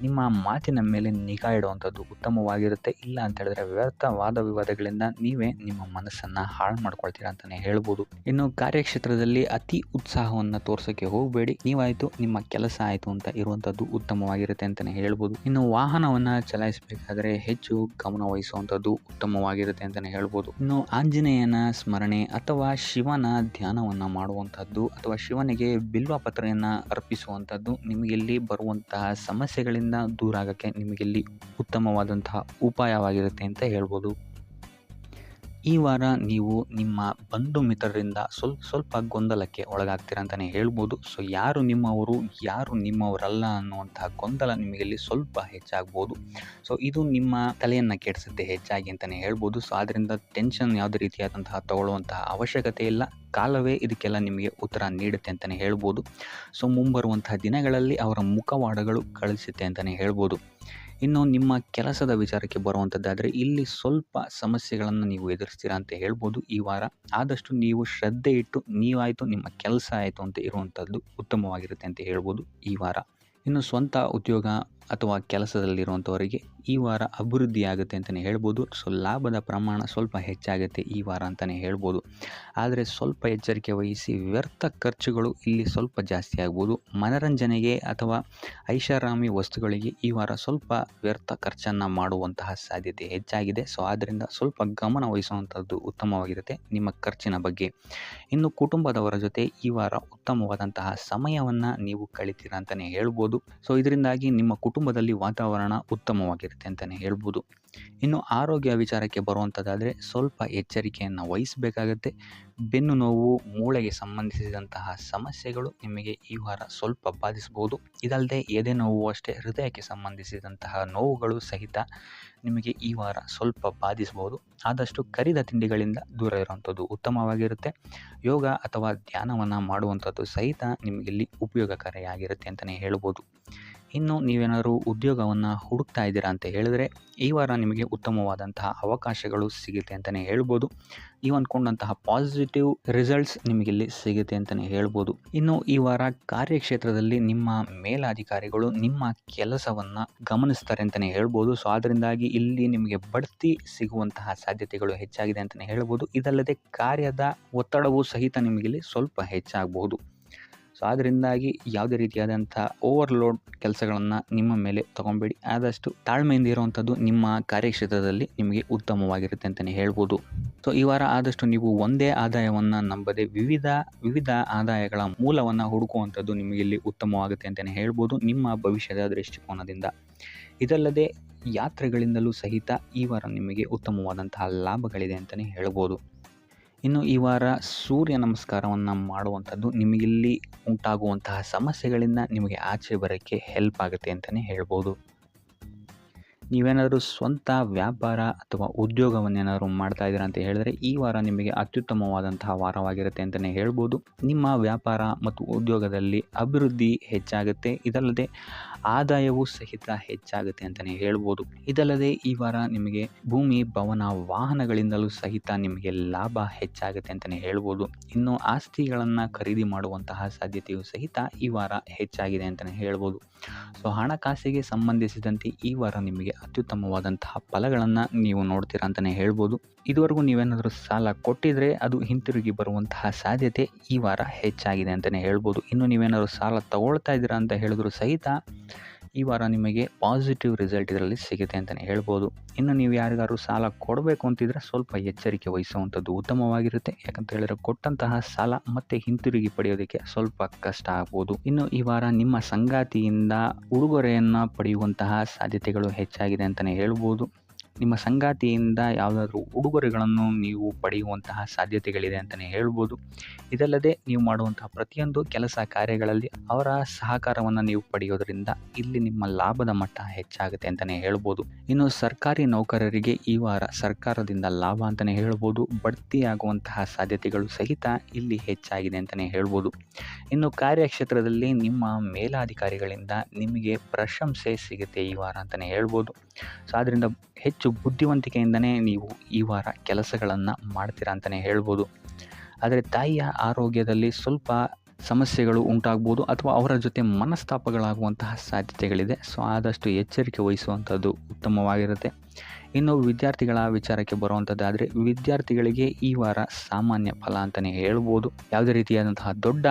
ನಿಮ್ಮ ಮಾತಿನ ಮೇಲೆ ನಿಗಾ ಇಡುವಂಥದ್ದು ಉತ್ತಮವಾಗಿರುತ್ತೆ. ಇಲ್ಲ ಅಂತ ಹೇಳಿದ್ರೆ ವ್ಯರ್ಥ ವಾದ ವಿವಾದಗಳಿಂದ ನೀವೇ ನಿಮ್ಮ ಮನಸ್ಸನ್ನು ಹಾಳು ಮಾಡ್ಕೊಳ್ತೀರಾ ಅಂತಲೇ ಹೇಳ್ಬೋದು. ಇನ್ನು ಕಾರ್ಯಕ್ಷೇತ್ರದಲ್ಲಿ ಅತಿ ಉತ್ಸಾಹವನ್ನು ತೋರ್ಸೋಕ್ಕೆ ಹೋಗಬೇಡಿ. ನೀವಾಯಿತು ನಿಮ್ಮ ಕೆಲಸ ಆಯಿತು ಅಂತ ಇರುವಂಥದ್ದು ಉತ್ತಮವಾಗಿರುತ್ತೆ ಅಂತಲೇ ಹೇಳ್ಬೋದು. ಇನ್ನು ವಾಹನವನ್ನು ಚಲಾಯಿಸಬೇಕಾದ್ರೆ ಹೆಚ್ಚು ಗಮನ ವಹಿಸುವಂಥದ್ದು ಉತ್ತಮವಾಗಿರುತ್ತೆ ಅಂತಲೇ ಹೇಳ್ಬೋದು. ಇನ್ನು ಆಂಜನೇಯನ ಸ್ಮರಣೆ ಅಥವಾ ಶಿವನ ಧ್ಯಾನವನ್ನು ಮಾಡುವಂಥದ್ದು ಅಥವಾ ಶಿವನಿಗೆ ಬಿಲ್ವ ಪತ್ರೆಯನ್ನು ಅರ್ಪಿಸುವಂಥದ್ದು ನಿಮಗಿಲ್ಲಿ ಬರುವಂತಹ ಸಮಸ್ಯೆಗಳಿಂದ ದೂರ ಆಗೋಕ್ಕೆ ನಿಮಗಿಲ್ಲಿ ಉತ್ತಮವಾದಂತಹ ಉಪಾಯವಾಗಿರುತ್ತೆ ಅಂತ ಹೇಳ್ಬೋದು. ಈ ವಾರ ನೀವು ನಿಮ್ಮ ಬಂಧು ಮಿತ್ರರಿಂದ ಸ್ವಲ್ಪ ಗೊಂದಲಕ್ಕೆ ಒಳಗಾಗ್ತೀರಾ ಅಂತಲೇ ಹೇಳ್ಬೋದು. ಸೊ ಯಾರು ನಿಮ್ಮವರು ಯಾರು ನಿಮ್ಮವರಲ್ಲ ಅನ್ನುವಂತಹ ಗೊಂದಲ ನಿಮಗಿಲ್ಲಿ ಸ್ವಲ್ಪ ಹೆಚ್ಚಾಗ್ಬೋದು. ಸೊ ಇದು ನಿಮ್ಮ ತಲೆಯನ್ನು ಕೆಡಿಸುತ್ತೆ ಹೆಚ್ಚಾಗಿ ಅಂತಲೇ ಹೇಳ್ಬೋದು. ಸೊ ಆದ್ದರಿಂದ ಟೆನ್ಷನ್ ಯಾವುದೇ ರೀತಿಯಾದಂತಹ ತಗೊಳ್ಳುವಂತಹ ಅವಶ್ಯಕತೆ ಇಲ್ಲ. ಕಾಲವೇ ಇದಕ್ಕೆಲ್ಲ ನಿಮಗೆ ಉತ್ತರ ನೀಡುತ್ತೆ ಅಂತಲೇ ಹೇಳ್ಬೋದು. ಸೊ ಮುಂಬರುವಂತಹ ದಿನಗಳಲ್ಲಿ ಅವರ ಮುಖವಾಡಗಳು ಕಳಿಸುತ್ತೆ ಅಂತಲೇ ಹೇಳ್ಬೋದು. ಇನ್ನು ನಿಮ್ಮ ಕೆಲಸದ ವಿಚಾರಕ್ಕೆ ಬರುವಂಥದ್ದಾದರೆ ಇಲ್ಲಿ ಸ್ವಲ್ಪ ಸಮಸ್ಯೆಗಳನ್ನು ನೀವು ಎದುರಿಸ್ತೀರಾ ಅಂತ ಹೇಳ್ಬೋದು ಈ ವಾರ. ಆದಷ್ಟು ನೀವು ಶ್ರದ್ಧೆ ಇಟ್ಟು ನೀವಾಯಿತು ನಿಮ್ಮ ಕೆಲಸ ಆಯಿತು ಅಂತ ಇರುವಂಥದ್ದು ಉತ್ತಮವಾಗಿರುತ್ತೆ ಅಂತ ಹೇಳ್ಬೋದು ಈ ವಾರ. ಇನ್ನು ಸ್ವಂತ ಉದ್ಯೋಗ ಅಥವಾ ಕೆಲಸದಲ್ಲಿರುವಂಥವರಿಗೆ ಈ ವಾರ ಅಭಿವೃದ್ಧಿ ಆಗುತ್ತೆ ಅಂತಲೇ ಹೇಳ್ಬೋದು. ಸೊ ಲಾಭದ ಪ್ರಮಾಣ ಸ್ವಲ್ಪ ಹೆಚ್ಚಾಗುತ್ತೆ ಈ ವಾರ ಅಂತಲೇ ಹೇಳ್ಬೋದು. ಆದರೆ ಸ್ವಲ್ಪ ಎಚ್ಚರಿಕೆ ವಹಿಸಿ, ವ್ಯರ್ಥ ಖರ್ಚುಗಳು ಇಲ್ಲಿ ಸ್ವಲ್ಪ ಜಾಸ್ತಿ ಆಗ್ಬೋದು. ಮನರಂಜನೆಗೆ ಅಥವಾ ಐಷಾರಾಮಿ ವಸ್ತುಗಳಿಗೆ ಈ ವಾರ ಸ್ವಲ್ಪ ವ್ಯರ್ಥ ಖರ್ಚನ್ನು ಮಾಡುವಂತಹ ಸಾಧ್ಯತೆ ಹೆಚ್ಚಾಗಿದೆ. ಸೊ ಆದ್ದರಿಂದ ಸ್ವಲ್ಪ ಗಮನ ವಹಿಸುವಂಥದ್ದು ಉತ್ತಮವಾಗಿರುತ್ತೆ ನಿಮ್ಮ ಖರ್ಚಿನ ಬಗ್ಗೆ. ಇನ್ನು ಕುಟುಂಬದವರ ಜೊತೆ ಈ ವಾರ ಉತ್ತಮವಾದಂತಹ ಸಮಯವನ್ನು ನೀವು ಕಳಿತೀರಾ ಅಂತಲೇ ಹೇಳ್ಬೋದು. ಸೊ ಇದರಿಂದಾಗಿ ನಿಮ್ಮ ಕುಟುಂಬದಲ್ಲಿ ವಾತಾವರಣ ಉತ್ತಮವಾಗಿರುತ್ತೆ ಅಂತಲೇ ಹೇಳ್ಬೋದು. ಇನ್ನು ಆರೋಗ್ಯ ವಿಚಾರಕ್ಕೆ ಬರುವಂಥದ್ದಾದರೆ ಸ್ವಲ್ಪ ಎಚ್ಚರಿಕೆಯನ್ನು ವಹಿಸಬೇಕಾಗತ್ತೆ. ಬೆನ್ನು ನೋವು, ಮೂಳೆಗೆ ಸಂಬಂಧಿಸಿದಂತಹ ಸಮಸ್ಯೆಗಳು ನಿಮಗೆ ಈ ವಾರ ಸ್ವಲ್ಪ ಬಾಧಿಸಬಹುದು. ಇದಲ್ಲದೆ ಎದೆ ನೋವು ಅಷ್ಟೇ, ಹೃದಯಕ್ಕೆ ಸಂಬಂಧಿಸಿದಂತಹ ನೋವುಗಳು ಸಹಿತ ನಿಮಗೆ ಈ ವಾರ ಸ್ವಲ್ಪ ಬಾಧಿಸಬಹುದು. ಆದಷ್ಟು ಕರಿದ ತಿಂಡಿಗಳಿಂದ ದೂರ ಇರುವಂಥದ್ದು ಉತ್ತಮವಾಗಿರುತ್ತೆ. ಯೋಗ ಅಥವಾ ಧ್ಯಾನವನ್ನು ಮಾಡುವಂಥದ್ದು ಸಹಿತ ನಿಮಗಿಲ್ಲಿ ಉಪಯೋಗಕಾರಿಯಾಗಿರುತ್ತೆ ಅಂತಲೇ ಹೇಳ್ಬೋದು. ಇನ್ನು ನೀವೇನಾದರೂ ಉದ್ಯೋಗವನ್ನು ಹುಡುಕ್ತಾ ಇದ್ದೀರಾ ಅಂತ ಹೇಳಿದ್ರೆ ಈ ವಾರ ನಿಮಗೆ ಉತ್ತಮವಾದಂತಹ ಅವಕಾಶಗಳು ಸಿಗುತ್ತೆ ಅಂತಲೇ ಹೇಳ್ಬೋದು. ನೀವು ಅಂದ್ಕೊಂಡಂತಹ ಪಾಸಿಟಿವ್ ರಿಸಲ್ಟ್ಸ್ ನಿಮಗಿಲ್ಲಿ ಸಿಗುತ್ತೆ ಅಂತಲೇ ಹೇಳ್ಬೋದು. ಇನ್ನು ಈ ವಾರ ಕಾರ್ಯಕ್ಷೇತ್ರದಲ್ಲಿ ನಿಮ್ಮ ಮೇಲಾಧಿಕಾರಿಗಳು ನಿಮ್ಮ ಕೆಲಸವನ್ನು ಗಮನಿಸ್ತಾರೆ ಅಂತಲೇ ಹೇಳ್ಬೋದು. ಸೊ ಅದರಿಂದಾಗಿ ಇಲ್ಲಿ ನಿಮಗೆ ಬಡ್ತಿ ಸಿಗುವಂತಹ ಸಾಧ್ಯತೆಗಳು ಹೆಚ್ಚಾಗಿದೆ ಅಂತಲೇ ಹೇಳ್ಬೋದು. ಇದಲ್ಲದೆ ಕಾರ್ಯದ ಒತ್ತಡವೂ ಸಹಿತ ನಿಮಗಿಲ್ಲಿ ಸ್ವಲ್ಪ ಹೆಚ್ಚಾಗಬಹುದು. ಸೊ ಅದರಿಂದಾಗಿ ಯಾವುದೇ ರೀತಿಯಾದಂಥ ಓವರ್ಲೋಡ್ ಕೆಲಸಗಳನ್ನು ನಿಮ್ಮ ಮೇಲೆ ತೊಗೊಬೇಡಿ. ಆದಷ್ಟು ತಾಳ್ಮೆಯಿಂದ ಇರುವಂಥದ್ದು ನಿಮ್ಮ ಕಾರ್ಯಕ್ಷೇತ್ರದಲ್ಲಿ ನಿಮಗೆ ಉತ್ತಮವಾಗಿರುತ್ತೆ ಅಂತಲೇ ಹೇಳ್ಬೋದು. ಸೊ ಈ ವಾರ ಆದಷ್ಟು ನೀವು ಒಂದೇ ಆದಾಯವನ್ನು ನಂಬದೆ ವಿವಿಧ ಆದಾಯಗಳ ಮೂಲವನ್ನು ಹುಡುಕುವಂಥದ್ದು ನಿಮಗೆ ಇಲ್ಲಿ ಉತ್ತಮವಾಗುತ್ತೆ ಅಂತಲೇ ಹೇಳ್ಬೋದು ನಿಮ್ಮ ಭವಿಷ್ಯದ ದೃಷ್ಟಿಕೋನದಿಂದ. ಇದಲ್ಲದೆ ಯಾತ್ರೆಗಳಿಂದಲೂ ಸಹಿತ ಈ ವಾರ ನಿಮಗೆ ಉತ್ತಮವಾದಂತಹ ಲಾಭಗಳಿದೆ ಅಂತಲೇ ಹೇಳ್ಬೋದು. ಇನ್ನು ಈ ವಾರ ಸೂರ್ಯ ನಮಸ್ಕಾರವನ್ನು ಮಾಡುವಂಥದ್ದು ನಿಮಗಿಲ್ಲಿ ಉಂಟಾಗುವಂತಹ ಸಮಸ್ಯೆಗಳಿಂದ ನಿಮಗೆ ಆಚೆ ಬರೋಕ್ಕೆ ಹೆಲ್ಪ್ ಆಗುತ್ತೆ ಅಂತಲೇ ಹೇಳ್ಬೋದು. ನೀವೇನಾದರೂ ಸ್ವಂತ ವ್ಯಾಪಾರ ಅಥವಾ ಉದ್ಯೋಗವನ್ನೇನಾದರೂ ಮಾಡ್ತಾ ಇದ್ದೀರಾ ಅಂತ ಹೇಳಿದ್ರೆ ಈ ವಾರ ನಿಮಗೆ ಅತ್ಯುತ್ತಮವಾದಂತಹ ವಾರವಾಗಿರುತ್ತೆ ಅಂತಲೇ ಹೇಳ್ಬೋದು. ನಿಮ್ಮ ವ್ಯಾಪಾರ ಮತ್ತು ಉದ್ಯೋಗದಲ್ಲಿ ಅಭಿವೃದ್ಧಿ ಹೆಚ್ಚಾಗುತ್ತೆ. ಇದಲ್ಲದೆ ಆದಾಯವೂ ಸಹಿತ ಹೆಚ್ಚಾಗುತ್ತೆ ಅಂತಲೇ ಹೇಳ್ಬೋದು. ಇದಲ್ಲದೆ ಈ ವಾರ ನಿಮಗೆ ಭೂಮಿ, ಭವನ, ವಾಹನಗಳಿಂದಲೂ ಸಹಿತ ನಿಮಗೆ ಲಾಭ ಹೆಚ್ಚಾಗುತ್ತೆ ಅಂತಲೇ ಹೇಳ್ಬೋದು. ಇನ್ನು ಆಸ್ತಿಗಳನ್ನು ಖರೀದಿ ಮಾಡುವಂತಹ ಸಾಧ್ಯತೆಯೂ ಸಹಿತ ಈ ವಾರ ಹೆಚ್ಚಾಗಿದೆ ಅಂತಲೇ ಹೇಳ್ಬೋದು. ಸೊ ಹಣಕಾಸಿಗೆ ಸಂಬಂಧಿಸಿದಂತೆ ಈ ವಾರ ನಿಮಗೆ ಅತ್ಯುತ್ತಮವಾದಂತಹ ಫಲಗಳನ್ನು ನೀವು ನೋಡ್ತೀರಾ ಅಂತಲೇ ಹೇಳ್ಬೋದು. ಇದುವರೆಗೂ ನೀವೇನಾದರೂ ಸಾಲ ಕೊಟ್ಟಿದ್ರೆ ಅದು ಹಿಂತಿರುಗಿ ಬರುವಂತಹ ಸಾಧ್ಯತೆ ಈ ವಾರ ಹೆಚ್ಚಾಗಿದೆ ಅಂತಲೇ ಹೇಳ್ಬೋದು. ಇನ್ನು ನೀವೇನಾದರೂ ಸಾಲ ತಗೊಳ್ತಾ ಇದ್ದೀರಾ ಅಂತ ಹೇಳಿದ್ರು ಸಹಿತ ಈ ವಾರ ನಿಮಗೆ ಪಾಸಿಟಿವ್ ರಿಸಲ್ಟ್ ಇದರಲ್ಲಿ ಸಿಗುತ್ತೆ ಅಂತಲೇ ಹೇಳ್ಬೋದು. ಇನ್ನು ನೀವು ಯಾರಿಗಾದ್ರು ಸಾಲ ಕೊಡಬೇಕು ಅಂತಿದ್ರೆ ಸ್ವಲ್ಪ ಎಚ್ಚರಿಕೆ ವಹಿಸುವಂಥದ್ದು ಉತ್ತಮವಾಗಿರುತ್ತೆ. ಯಾಕಂತ ಹೇಳಿದ್ರೆ ಕೊಟ್ಟಂತಹ ಸಾಲ ಮತ್ತೆ ಹಿಂತಿರುಗಿ ಪಡೆಯೋದಕ್ಕೆ ಸ್ವಲ್ಪ ಕಷ್ಟ ಆಗ್ಬೋದು. ಇನ್ನು ಈ ವಾರ ನಿಮ್ಮ ಸಂಗಾತಿಯಿಂದ ಉಡುಗೊರೆಯನ್ನು ಪಡೆಯುವಂತಹ ಸಾಧ್ಯತೆಗಳು ಹೆಚ್ಚಾಗಿದೆ ಅಂತಲೇ ಹೇಳ್ಬೋದು. ನಿಮ್ಮ ಸಂಗಾತಿಯಿಂದ ಯಾವುದಾದ್ರೂ ಉಡುಗೊರೆಗಳನ್ನು ನೀವು ಪಡೆಯುವಂತಹ ಸಾಧ್ಯತೆಗಳಿದೆ ಅಂತಲೇ ಹೇಳ್ಬೋದು. ಇದಲ್ಲದೆ ನೀವು ಮಾಡುವಂತಹ ಪ್ರತಿಯೊಂದು ಕೆಲಸ ಕಾರ್ಯಗಳಲ್ಲಿ ಅವರ ಸಹಕಾರವನ್ನು ನೀವು ಪಡೆಯೋದರಿಂದ ಇಲ್ಲಿ ನಿಮ್ಮ ಲಾಭದ ಮಟ್ಟ ಹೆಚ್ಚಾಗುತ್ತೆ ಅಂತಲೇ ಹೇಳ್ಬೋದು. ಇನ್ನು ಸರ್ಕಾರಿ ನೌಕರರಿಗೆ ಈ ವಾರ ಸರ್ಕಾರದಿಂದ ಲಾಭ ಅಂತಲೇ ಹೇಳ್ಬೋದು. ಬಡ್ತಿಯಾಗುವಂತಹ ಸಾಧ್ಯತೆಗಳು ಸಹಿತ ಇಲ್ಲಿ ಹೆಚ್ಚಾಗಿದೆ ಅಂತಲೇ ಹೇಳ್ಬೋದು. ಇನ್ನು ಕಾರ್ಯಕ್ಷೇತ್ರದಲ್ಲಿ ನಿಮ್ಮ ಮೇಲಾಧಿಕಾರಿಗಳಿಂದ ನಿಮಗೆ ಪ್ರಶಂಸೆ ಸಿಗುತ್ತೆ ಈ ವಾರ ಅಂತಲೇ ಹೇಳ್ಬೋದು. ಸೊ ಆದ್ದರಿಂದ ಹೆಚ್ಚು ಬುದ್ಧಿವಂತಿಕೆಯಿಂದನೇ ನೀವು ಈ ವಾರ ಕೆಲಸಗಳನ್ನು ಮಾಡ್ತೀರಾ ಅಂತಲೇ ಹೇಳ್ಬೋದು. ಆದರೆ ತಾಯಿಯ ಆರೋಗ್ಯದಲ್ಲಿ ಸ್ವಲ್ಪ ಸಮಸ್ಯೆಗಳು ಉಂಟಾಗ್ಬೋದು ಅಥವಾ ಅವರ ಜೊತೆ ಮನಸ್ತಾಪಗಳಾಗುವಂತಹ ಸಾಧ್ಯತೆಗಳಿದೆ. ಸೊ ಆದಷ್ಟು ಎಚ್ಚರಿಕೆ ವಹಿಸುವಂಥದ್ದು ಉತ್ತಮವಾಗಿರುತ್ತೆ. ಇನ್ನು ವಿದ್ಯಾರ್ಥಿಗಳ ವಿಚಾರಕ್ಕೆ ಬರುವಂಥದ್ದಾದರೆ ವಿದ್ಯಾರ್ಥಿಗಳಿಗೆ ಈ ವಾರ ಸಾಮಾನ್ಯ ಫಲ ಅಂತಲೇ ಹೇಳ್ಬೋದು. ಯಾವುದೇ ರೀತಿಯಾದಂತಹ ದೊಡ್ಡ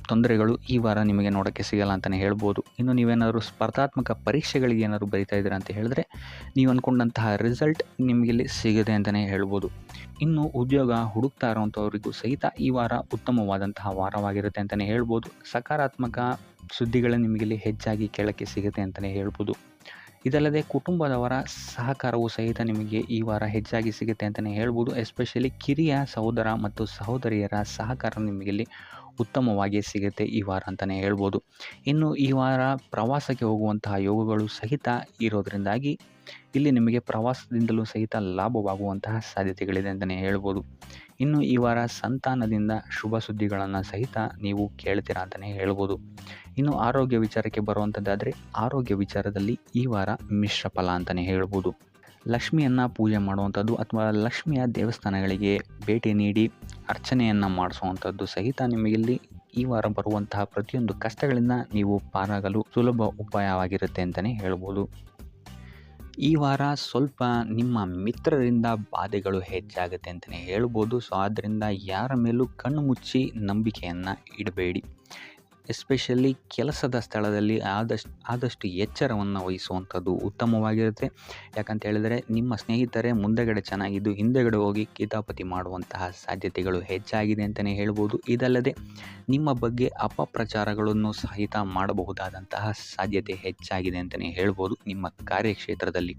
ತೊಂದರೆಗಳು ಈ ವಾರ ನಿಮಗೆ ನೋಡೋಕ್ಕೆ ಸಿಗಲ್ಲ ಅಂತಲೇ ಹೇಳ್ಬೋದು. ಇನ್ನು ನೀವೇನಾದರೂ ಸ್ಪರ್ಧಾತ್ಮಕ ಪರೀಕ್ಷೆಗಳಿಗೆ ಏನಾದರೂ ಬರಿತಾ ಇದ್ದೀರಾ ಅಂತ ಹೇಳಿದ್ರೆ ನೀವು ಅಂದ್ಕೊಂಡಂತಹ ರಿಸಲ್ಟ್ ನಿಮಗಿಲ್ಲಿ ಸಿಗುತ್ತೆ ಅಂತಲೇ ಹೇಳ್ಬೋದು. ಇನ್ನು ಉದ್ಯೋಗ ಹುಡುಕ್ತಾ ಇರೋವಂಥವ್ರಿಗೂ ಸಹಿತ ಈ ವಾರ ಉತ್ತಮವಾದಂತಹ ವಾರವಾಗಿರುತ್ತೆ ಅಂತಲೇ ಹೇಳ್ಬೋದು. ಸಕಾರಾತ್ಮಕ ಸುದ್ದಿಗಳು ನಿಮಗಿಲ್ಲಿ ಹೆಚ್ಚಾಗಿ ಕೇಳೋಕ್ಕೆ ಸಿಗುತ್ತೆ ಅಂತಲೇ ಹೇಳ್ಬೋದು. ಇದಲ್ಲದೆ ಕುಟುಂಬದವರ ಸಹಕಾರವು ಸಹಿತ ನಿಮಗೆ ಈ ವಾರ ಹೆಚ್ಚಾಗಿ ಸಿಗುತ್ತೆ ಅಂತಲೇ ಹೇಳ್ಬೋದು. ಎಸ್ಪೆಷಲಿ ಕಿರಿಯ ಸಹೋದರ ಮತ್ತು ಸಹೋದರಿಯರ ಸಹಕಾರ ನಿಮಗಿಲ್ಲಿ ಉತ್ತಮವಾಗಿ ಸಿಗುತ್ತೆ ಈ ವಾರ ಅಂತಲೇ ಹೇಳ್ಬೋದು. ಇನ್ನು ಈ ವಾರ ಪ್ರವಾಸಕ್ಕೆ ಹೋಗುವಂತಹ ಯೋಗಗಳು ಸಹಿತ ಇರೋದರಿಂದಾಗಿ ಇಲ್ಲಿ ನಿಮಗೆ ಪ್ರವಾಸದಿಂದಲೂ ಸಹಿತ ಲಾಭವಾಗುವಂತಹ ಸಾಧ್ಯತೆಗಳಿದೆ ಅಂತಲೇ ಹೇಳ್ಬೋದು. ಇನ್ನು ಈ ವಾರ ಸಂತಾನದಿಂದ ಶುಭ ಸುದ್ದಿಗಳನ್ನು ಸಹಿತ ನೀವು ಕೇಳ್ತೀರಾ ಅಂತಲೇ ಹೇಳ್ಬೋದು. ಇನ್ನು ಆರೋಗ್ಯ ವಿಚಾರಕ್ಕೆ ಬರುವಂಥದ್ದಾದರೆ ಆರೋಗ್ಯ ವಿಚಾರದಲ್ಲಿ ಈ ವಾರ ಮಿಶ್ರ ಫಲ ಅಂತಲೇ ಹೇಳ್ಬೋದು. ಲಕ್ಷ್ಮಿಯನ್ನು ಪೂಜೆ ಮಾಡುವಂಥದ್ದು ಅಥವಾ ಲಕ್ಷ್ಮಿಯ ದೇವಸ್ಥಾನಗಳಿಗೆ ಭೇಟಿ ನೀಡಿ ಅರ್ಚನೆಯನ್ನು ಮಾಡಿಸುವಂಥದ್ದು ಸಹಿತ ನಿಮಗಿಲ್ಲಿ ಈ ವಾರ ಬರುವಂತಹ ಪ್ರತಿಯೊಂದು ಕಷ್ಟಗಳಿಂದ ನೀವು ಪಾರಾಗಲು ಸುಲಭ ಉಪಾಯವಾಗಿರುತ್ತೆ ಅಂತಲೇ ಹೇಳ್ಬೋದು. ಈ ವಾರ ಸ್ವಲ್ಪ ನಿಮ್ಮ ಮಿತ್ರರಿಂದ ಬಾಧೆಗಳು ಹೆಚ್ಚಾಗುತ್ತೆ ಅಂತಲೇ ಹೇಳ್ಬೋದು. ಸೊ ಆದ್ದರಿಂದ ಯಾರ ಮೇಲೂ ಕಣ್ಣು ಮುಚ್ಚಿ ನಂಬಿಕೆಯನ್ನು ಇಡಬೇಡಿ. ಎಸ್ಪೆಷಲಿ ಕೆಲಸದ ಸ್ಥಳದಲ್ಲಿ ಆದಷ್ಟು ಎಚ್ಚರವನ್ನು ವಹಿಸುವಂಥದ್ದು ಉತ್ತಮವಾಗಿರುತ್ತೆ. ಯಾಕಂತ ಹೇಳಿದರೆ ನಿಮ್ಮ ಸ್ನೇಹಿತರೇ ಮುಂದೆಗಡೆ ಚೆನ್ನಾಗಿದ್ದು ಹಿಂದೆಗಡೆ ಹೋಗಿ ಕಿತಾಪತಿ ಮಾಡುವಂತಹ ಸಾಧ್ಯತೆಗಳು ಹೆಚ್ಚಾಗಿದೆ ಅಂತಲೇ ಹೇಳ್ಬೋದು. ಇದಲ್ಲದೆ ನಿಮ್ಮ ಬಗ್ಗೆ ಅಪಪ್ರಚಾರಗಳನ್ನು ಸಹಿತ ಮಾಡಬಹುದಾದಂತಹ ಸಾಧ್ಯತೆ ಹೆಚ್ಚಾಗಿದೆ ಅಂತಲೇ ಹೇಳ್ಬೋದು ನಿಮ್ಮ ಕಾರ್ಯಕ್ಷೇತ್ರದಲ್ಲಿ.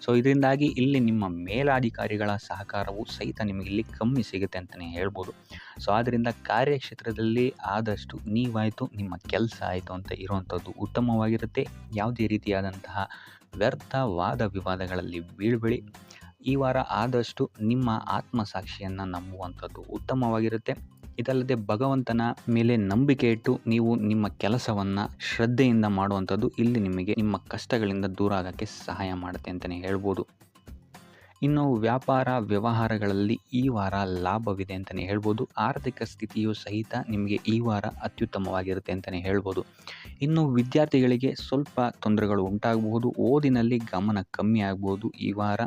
ಸೊ ಇದರಿಂದಾಗಿ ಇಲ್ಲಿ ನಿಮ್ಮ ಮೇಲಾಧಿಕಾರಿಗಳ ಸಹಕಾರವು ಸಹಿತ ನಿಮಗೆ ಇಲ್ಲಿ ಕಮ್ಮಿ ಸಿಗುತ್ತೆ ಅಂತಲೇ ಹೇಳ್ಬೋದು. ಸೊ ಆದ್ದರಿಂದ ಕಾರ್ಯಕ್ಷೇತ್ರದಲ್ಲಿ ಆದಷ್ಟು ನೀವಾಯಿತು ನಿಮ್ಮ ಕೆಲಸ ಆಯಿತು ಅಂತ ಇರುವಂಥದ್ದು ಉತ್ತಮವಾಗಿರುತ್ತೆ. ಯಾವುದೇ ರೀತಿಯಾದಂತಹ ವ್ಯರ್ಥ ವಾದ ವಿವಾದಗಳಲ್ಲಿ ಬೀಳ್ಬೇಡಿ. ಈ ವಾರ ಆದಷ್ಟು ನಿಮ್ಮ ಆತ್ಮಸಾಕ್ಷಿಯನ್ನು ನಂಬುವಂಥದ್ದು ಉತ್ತಮವಾಗಿರುತ್ತೆ. ಇದಲ್ಲದೆ ಭಗವಂತನ ಮೇಲೆ ನಂಬಿಕೆ ಇಟ್ಟು ನೀವು ನಿಮ್ಮ ಕೆಲಸವನ್ನು ಶ್ರದ್ಧೆಯಿಂದ ಮಾಡುವಂಥದ್ದು ಇಲ್ಲಿ ನಿಮಗೆ ನಿಮ್ಮ ಕಷ್ಟಗಳಿಂದ ದೂರ ಆಗೋಕ್ಕೆ ಸಹಾಯ ಮಾಡುತ್ತೆ ಅಂತಲೇ ಹೇಳ್ಬೋದು. ಇನ್ನು ವ್ಯಾಪಾರ ವ್ಯವಹಾರಗಳಲ್ಲಿ ಈ ವಾರ ಲಾಭವಿದೆ ಅಂತಲೇ ಹೇಳ್ಬೋದು. ಆರ್ಥಿಕ ಸ್ಥಿತಿಯು ಸಹಿತ ನಿಮಗೆ ಈ ವಾರ ಅತ್ಯುತ್ತಮವಾಗಿರುತ್ತೆ ಅಂತಲೇ ಹೇಳ್ಬೋದು. ಇನ್ನು ವಿದ್ಯಾರ್ಥಿಗಳಿಗೆ ಸ್ವಲ್ಪ ತೊಂದರೆಗಳು ಉಂಟಾಗಬಹುದು. ಓದಿನಲ್ಲಿ ಗಮನ ಕಮ್ಮಿ ಆಗ್ಬೋದು. ಈ ವಾರ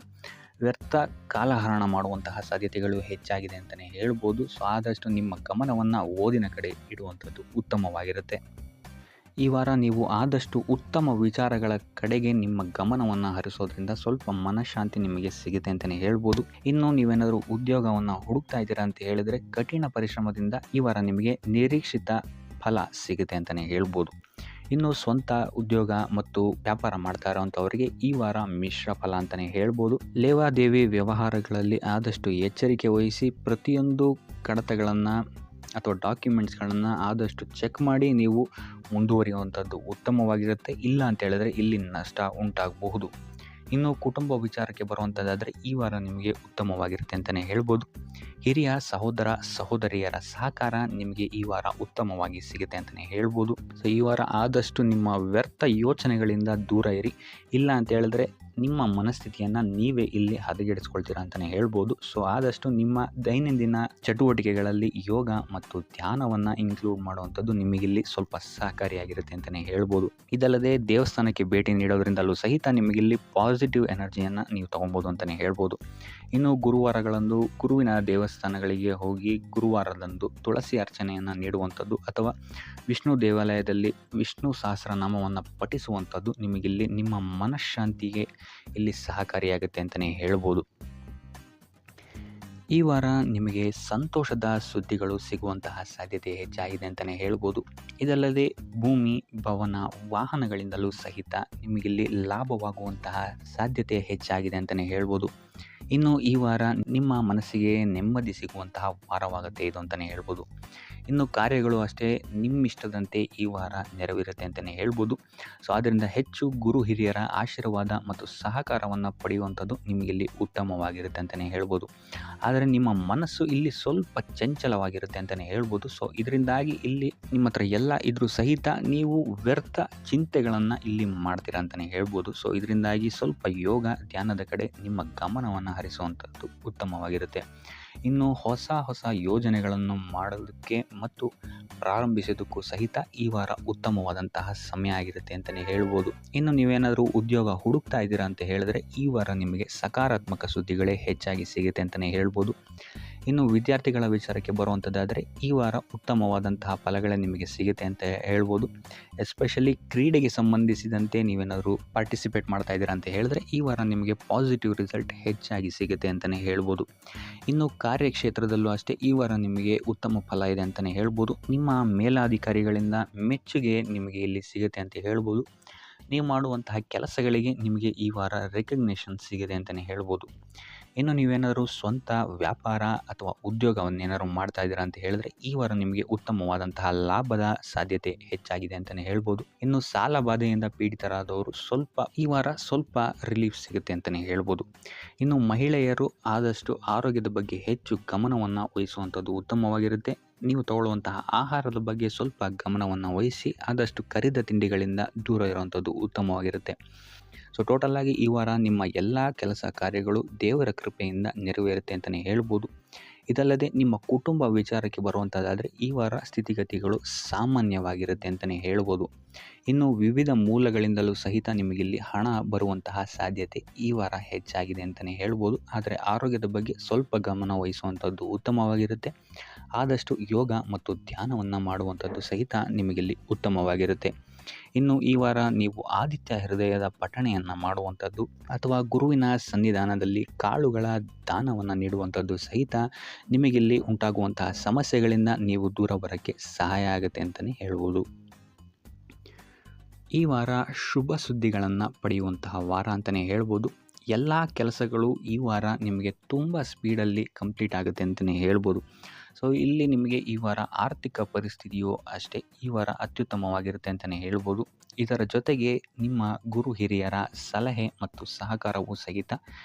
ವ್ಯರ್ಥ ಕಾಲಹರಣ ಮಾಡುವಂತಹ ಸಾಧ್ಯತೆಗಳು ಹೆಚ್ಚಾಗಿದೆ ಅಂತಲೇ ಹೇಳ್ಬೋದು. ಸೊ ಆದಷ್ಟು ನಿಮ್ಮ ಗಮನವನ್ನು ಓದಿನ ಕಡೆ ಇಡುವಂಥದ್ದು ಉತ್ತಮವಾಗಿರುತ್ತೆ. ಈ ವಾರ ನೀವು ಆದಷ್ಟು ಉತ್ತಮ ವಿಚಾರಗಳ ಕಡೆಗೆ ನಿಮ್ಮ ಗಮನವನ್ನು ಹರಿಸೋದ್ರಿಂದ ಸ್ವಲ್ಪ ಮನಃಶಾಂತಿ ನಿಮಗೆ ಸಿಗುತ್ತೆ ಅಂತಲೇ ಹೇಳ್ಬೋದು. ಇನ್ನು ನೀವೇನಾದರೂ ಉದ್ಯೋಗವನ್ನು ಹುಡುಕ್ತಾ ಇದ್ದೀರಾ ಅಂತ ಹೇಳಿದರೆ ಕಠಿಣ ಪರಿಶ್ರಮದಿಂದ ಈ ವಾರ ನಿಮಗೆ ನಿರೀಕ್ಷಿತ ಫಲ ಸಿಗುತ್ತೆ ಅಂತಲೇ ಹೇಳ್ಬೋದು. ಇನ್ನು ಸ್ವಂತ ಉದ್ಯೋಗ ಮತ್ತು ವ್ಯಾಪಾರ ಮಾಡ್ತಾ ಇರೋವಂಥವರಿಗೆ ಈ ವಾರ ಮಿಶ್ರ ಫಲ ಅಂತಲೇ ಹೇಳ್ಬೋದು. ಲೇವಾದೇವಿ ವ್ಯವಹಾರಗಳಲ್ಲಿ ಆದಷ್ಟು ಎಚ್ಚರಿಕೆ ವಹಿಸಿ ಪ್ರತಿಯೊಂದು ಕಡತಗಳನ್ನು ಅಥವಾ ಡಾಕ್ಯುಮೆಂಟ್ಸ್ಗಳನ್ನು ಆದಷ್ಟು ಚೆಕ್ ಮಾಡಿ ನೀವು ಮುಂದುವರಿಯುವಂಥದ್ದು ಉತ್ತಮವಾಗಿರುತ್ತೆ. ಇಲ್ಲ ಅಂತ ಹೇಳಿದ್ರೆ ಇಲ್ಲಿ ನಷ್ಟ ಉಂಟಾಗಬಹುದು. ಇನ್ನು ಕುಟುಂಬ ವಿಚಾರಕ್ಕೆ ಬರುವಂಥದ್ದಾದರೆ ಈ ವಾರ ನಿಮಗೆ ಉತ್ತಮವಾಗಿರುತ್ತೆ ಅಂತಲೇ ಹೇಳ್ಬೋದು. ಹಿರಿಯ ಸಹೋದರ ಸಹೋದರಿಯರ ಸಹಕಾರ ನಿಮಗೆ ಈ ವಾರ ಉತ್ತಮವಾಗಿ ಸಿಗುತ್ತೆ ಅಂತಲೇ ಹೇಳ್ಬೋದು. ಸೊ ಈ ವಾರ ಆದಷ್ಟು ನಿಮ್ಮ ವ್ಯರ್ಥ ಯೋಚನೆಗಳಿಂದ ದೂರ ಇರಿ. ಇಲ್ಲ ಅಂತ ಹೇಳಿದ್ರೆ ನಿಮ್ಮ ಮನಸ್ಥಿತಿಯನ್ನು ನೀವೇ ಇಲ್ಲಿ ಹದಗೆಡಿಸ್ಕೊಳ್ತೀರಾ ಅಂತಲೇ ಹೇಳ್ಬೋದು. ಸೊ ಆದಷ್ಟು ನಿಮ್ಮ ದೈನಂದಿನ ಚಟುವಟಿಕೆಗಳಲ್ಲಿ ಯೋಗ ಮತ್ತು ಧ್ಯಾನವನ್ನು ಇನ್ಕ್ಲೂಡ್ ಮಾಡುವಂಥದ್ದು ನಿಮಗಿಲ್ಲಿ ಸ್ವಲ್ಪ ಸಹಕಾರಿಯಾಗಿರುತ್ತೆ ಅಂತಲೇ ಹೇಳ್ಬೋದು. ಇದಲ್ಲದೆ ದೇವಸ್ಥಾನಕ್ಕೆ ಭೇಟಿ ನೀಡೋದ್ರಿಂದಲೂ ಸಹಿತ ನಿಮಗಿಲ್ಲಿ ಪಾಸಿಟಿವ್ ಎನರ್ಜಿಯನ್ನು ನೀವು ತೊಗೊಬೋದು ಅಂತಲೇ ಹೇಳ್ಬೋದು. ಇನ್ನು ಗುರುವಾರಗಳಂದು ಗುರುವಿನ ದೇವಸ್ಥಾನಗಳಿಗೆ ಹೋಗಿ ಗುರುವಾರದಂದು ತುಳಸಿ ಅರ್ಚನೆಯನ್ನು ನೀಡುವಂಥದ್ದು ಅಥವಾ ವಿಷ್ಣು ದೇವಾಲಯದಲ್ಲಿ ವಿಷ್ಣು ಸಹಸ್ರನಾಮವನ್ನು ಪಠಿಸುವಂಥದ್ದು ನಿಮಗಿಲ್ಲಿ ನಿಮ್ಮ ಮನಃಶಾಂತಿಗೆ ಇಲ್ಲಿ ಸಹಕಾರಿಯಾಗುತ್ತೆ ಅಂತಲೇ ಹೇಳ್ಬೋದು. ಈ ವಾರ ನಿಮಗೆ ಸಂತೋಷದ ಸುದ್ದಿಗಳು ಸಿಗುವಂತಹ ಸಾಧ್ಯತೆ ಹೆಚ್ಚಾಗಿದೆ ಅಂತಲೇ ಹೇಳ್ಬೋದು. ಇದಲ್ಲದೆ ಭೂಮಿ, ಭವನ, ವಾಹನಗಳಿಂದಲೂ ಸಹಿತ ನಿಮಗಿಲ್ಲಿ ಲಾಭವಾಗುವಂತಹ ಸಾಧ್ಯತೆ ಹೆಚ್ಚಾಗಿದೆ ಅಂತಲೇ ಹೇಳ್ಬೋದು. ಇನ್ನು ಈ ವಾರ ನಿಮ್ಮ ಮನಸ್ಸಿಗೆ ನೆಮ್ಮದಿ ಸಿಗುವಂತಹ ವಾರವಾಗುತ್ತೆ ಇದು ಅಂತಲೇ ಹೇಳ್ಬೋದು. ಇನ್ನು ಕಾರ್ಯಗಳು ಅಷ್ಟೇ ನಿಮ್ಮಿಷ್ಟದಂತೆ ಈ ವಾರ ನೆರವೇರುತ್ತೆ ಅಂತಲೇ ಹೇಳ್ಬೋದು. ಸೊ ಆದ್ದರಿಂದ ಹೆಚ್ಚು ಗುರು ಹಿರಿಯರ ಆಶೀರ್ವಾದ ಮತ್ತು ಸಹಕಾರವನ್ನು ಪಡೆಯುವಂಥದ್ದು ನಿಮಗಿಲ್ಲಿ ಉತ್ತಮವಾಗಿರುತ್ತೆ ಅಂತಲೇ ಹೇಳ್ಬೋದು. ಆದರೆ ನಿಮ್ಮ ಮನಸ್ಸು ಇಲ್ಲಿ ಸ್ವಲ್ಪ ಚಂಚಲವಾಗಿರುತ್ತೆ ಅಂತಲೇ ಹೇಳ್ಬೋದು. ಸೊ ಇದರಿಂದಾಗಿ ಇಲ್ಲಿ ನಿಮ್ಮ ಹತ್ರ ಎಲ್ಲ ಇದ್ರೂ ಸಹಿತ ನೀವು ವ್ಯರ್ಥ ಚಿಂತೆಗಳನ್ನು ಇಲ್ಲಿ ಮಾಡ್ತೀರಾ ಅಂತಲೇ ಹೇಳ್ಬೋದು. ಸೊ ಇದರಿಂದಾಗಿ ಸ್ವಲ್ಪ ಯೋಗ ಧ್ಯಾನದ ಕಡೆ ನಿಮ್ಮ ಗಮನವನ್ನು ಹರಿಸುವಂಥದ್ದು ಉತ್ತಮವಾಗಿರುತ್ತೆ. ಇನ್ನು ಹೊಸ ಯೋಜನೆಗಳನ್ನು ಮಾಡೋದಕ್ಕೆ ಮತ್ತು ಪ್ರಾರಂಭಿಸೋದಕ್ಕೂ ಸಹಿತ ಈ ವಾರ ಉತ್ತಮವಾದಂತಹ ಸಮಯ ಆಗಿರುತ್ತೆ ಅಂತಲೇ ಹೇಳ್ಬೋದು. ಇನ್ನು ನೀವೇನಾದರೂ ಉದ್ಯೋಗ ಹುಡುಕ್ತಾ ಇದ್ದೀರಾ ಅಂತ ಹೇಳಿದ್ರೆ ಈ ವಾರ ನಿಮಗೆ ಸಕಾರಾತ್ಮಕ ಸುದ್ದಿಗಳೇ ಹೆಚ್ಚಾಗಿ ಸಿಗುತ್ತೆ ಅಂತಲೇ ಹೇಳ್ಬೋದು. ಇನ್ನು ವಿದ್ಯಾರ್ಥಿಗಳ ವಿಚಾರಕ್ಕೆ ಬರುವಂಥದ್ದಾದರೆ ಈ ವಾರ ಉತ್ತಮವಾದಂತಹ ಫಲಗಳೇ ನಿಮಗೆ ಸಿಗುತ್ತೆ ಅಂತ ಹೇಳ್ಬೋದು. ಎಸ್ಪೆಷಲಿ ಕ್ರೀಡೆಗೆ ಸಂಬಂಧಿಸಿದಂತೆ ನೀವೇನಾದರೂ ಪಾರ್ಟಿಸಿಪೇಟ್ ಮಾಡ್ತಾ ಇದ್ದೀರಾ ಅಂತ ಹೇಳಿದ್ರೆ ಈ ವಾರ ನಿಮಗೆ ಪಾಸಿಟಿವ್ ರಿಸಲ್ಟ್ ಹೆಚ್ಚಾಗಿ ಸಿಗುತ್ತೆ ಅಂತಲೇ ಹೇಳ್ಬೋದು. ಇನ್ನು ಕಾರ್ಯಕ್ಷೇತ್ರದಲ್ಲೂ ಅಷ್ಟೇ ಈ ವಾರ ನಿಮಗೆ ಉತ್ತಮ ಫಲ ಇದೆ ಅಂತಲೇ ಹೇಳ್ಬೋದು. ನಿಮ್ಮ ಮೇಲಾಧಿಕಾರಿಗಳಿಂದ ಮೆಚ್ಚುಗೆ ನಿಮಗೆ ಇಲ್ಲಿ ಸಿಗುತ್ತೆ ಅಂತ ಹೇಳ್ಬೋದು. ನೀವು ಮಾಡುವಂತಹ ಕೆಲಸಗಳಿಗೆ ನಿಮಗೆ ಈ ವಾರ ರೆಕಗ್ನೇಷನ್ ಸಿಗಿದೆ ಅಂತಲೇ ಹೇಳ್ಬೋದು. ಇನ್ನು ನೀವೇನಾದರೂ ಸ್ವಂತ ವ್ಯಾಪಾರ ಅಥವಾ ಉದ್ಯೋಗವನ್ನೇನಾದ್ರು ಮಾಡ್ತಾ ಇದ್ದೀರಾ ಅಂತ ಹೇಳಿದ್ರೆ ಈ ವಾರ ನಿಮಗೆ ಉತ್ತಮವಾದಂತಹ ಲಾಭದ ಸಾಧ್ಯತೆ ಹೆಚ್ಚಾಗಿದೆ ಅಂತಲೇ ಹೇಳ್ಬೋದು. ಇನ್ನು ಸಾಲ ಬಾಧೆಯಿಂದ ಪೀಡಿತರಾದವರು ಈ ವಾರ ಸ್ವಲ್ಪ ರಿಲೀಫ್ ಸಿಗುತ್ತೆ ಅಂತಲೇ ಹೇಳ್ಬೋದು. ಇನ್ನು ಮಹಿಳೆಯರು ಆದಷ್ಟು ಆರೋಗ್ಯದ ಬಗ್ಗೆ ಹೆಚ್ಚು ಗಮನವನ್ನು ವಹಿಸುವಂಥದ್ದು ಉತ್ತಮವಾಗಿರುತ್ತೆ. ನೀವು ತಗೊಳ್ಳುವಂತಹ ಆಹಾರದ ಬಗ್ಗೆ ಸ್ವಲ್ಪ ಗಮನವನ್ನು ವಹಿಸಿ ಆದಷ್ಟು ಕರಿದ ತಿಂಡಿಗಳಿಂದ ದೂರ ಇರುವಂಥದ್ದು ಉತ್ತಮವಾಗಿರುತ್ತೆ. ಸೊ ಟೋಟಲಾಗಿ ಈ ವಾರ ನಿಮ್ಮ ಎಲ್ಲ ಕೆಲಸ ಕಾರ್ಯಗಳು ದೇವರ ಕೃಪೆಯಿಂದ ನೆರವೇರುತ್ತೆ ಅಂತಲೇ ಹೇಳ್ಬೋದು. ಇದಲ್ಲದೆ ನಿಮ್ಮ ಕುಟುಂಬ ವಿಚಾರಕ್ಕೆ ಬರುವಂಥದ್ದಾದರೆ ಈ ವಾರ ಸ್ಥಿತಿಗತಿಗಳು ಸಾಮಾನ್ಯವಾಗಿರುತ್ತೆ ಅಂತಲೇ ಹೇಳ್ಬೋದು. ಇನ್ನು ವಿವಿಧ ಮೂಲಗಳಿಂದಲೂ ಸಹಿತ ನಿಮಗಿಲ್ಲಿ ಹಣ ಬರುವಂತಹ ಸಾಧ್ಯತೆ ಈ ವಾರ ಹೆಚ್ಚಾಗಿದೆ ಅಂತಲೇ ಹೇಳ್ಬೋದು. ಆದರೆ ಆರೋಗ್ಯದ ಬಗ್ಗೆ ಸ್ವಲ್ಪ ಗಮನ ವಹಿಸುವಂಥದ್ದು ಉತ್ತಮವಾಗಿರುತ್ತೆ. ಆದಷ್ಟು ಯೋಗ ಮತ್ತು ಧ್ಯಾನವನ್ನು ಮಾಡುವಂಥದ್ದು ಸಹಿತ ನಿಮಗಿಲ್ಲಿ ಉತ್ತಮವಾಗಿರುತ್ತೆ. ಇನ್ನು ಈ ವಾರ ನೀವು ಆದಿತ್ಯ ಹೃದಯದ ಪಠಣೆಯನ್ನು ಮಾಡುವಂಥದ್ದು ಅಥವಾ ಗುರುವಿನ ಸನ್ನಿಧಾನದಲ್ಲಿ ಕಾಳುಗಳ ದಾನವನ್ನು ನೀಡುವಂಥದ್ದು ಸಹಿತ ನಿಮಗಿಲ್ಲಿ ಉಂಟಾಗುವಂತಹ ಸಮಸ್ಯೆಗಳಿಂದ ನೀವು ದೂರ ಬರೋಕ್ಕೆ ಸಹಾಯ ಆಗುತ್ತೆ ಅಂತಲೇ ಹೇಳ್ಬೋದು. ಈ ವಾರ ಶುಭ ಸುದ್ದಿಗಳನ್ನು ಪಡೆಯುವಂತಹ ವಾರ ಅಂತಲೇ ಹೇಳ್ಬೋದು. ಎಲ್ಲ ಕೆಲಸಗಳು ಈ ವಾರ ನಿಮಗೆ ತುಂಬ ಸ್ಪೀಡಲ್ಲಿ ಕಂಪ್ಲೀಟ್ ಆಗುತ್ತೆ ಅಂತಲೇ ಹೇಳ್ಬೋದು. ಸೊ ಇಲ್ಲಿ ನಿಮಗೆ ಈ ವಾರ ಆರ್ಥಿಕ ಪರಿಸ್ಥಿತಿಯು ಅಷ್ಟೇ ಈ ವಾರ ಅತ್ಯುತ್ತಮವಾಗಿರುತ್ತೆ ಅಂತಲೇ ಹೇಳ್ಬೋದು. ಇದರ ಜೊತೆಗೆ ನಿಮ್ಮ ಗುರು ಹಿರಿಯರ ಸಲಹೆ ಮತ್ತು ಸಹಕಾರವೂ ಸಹಿತ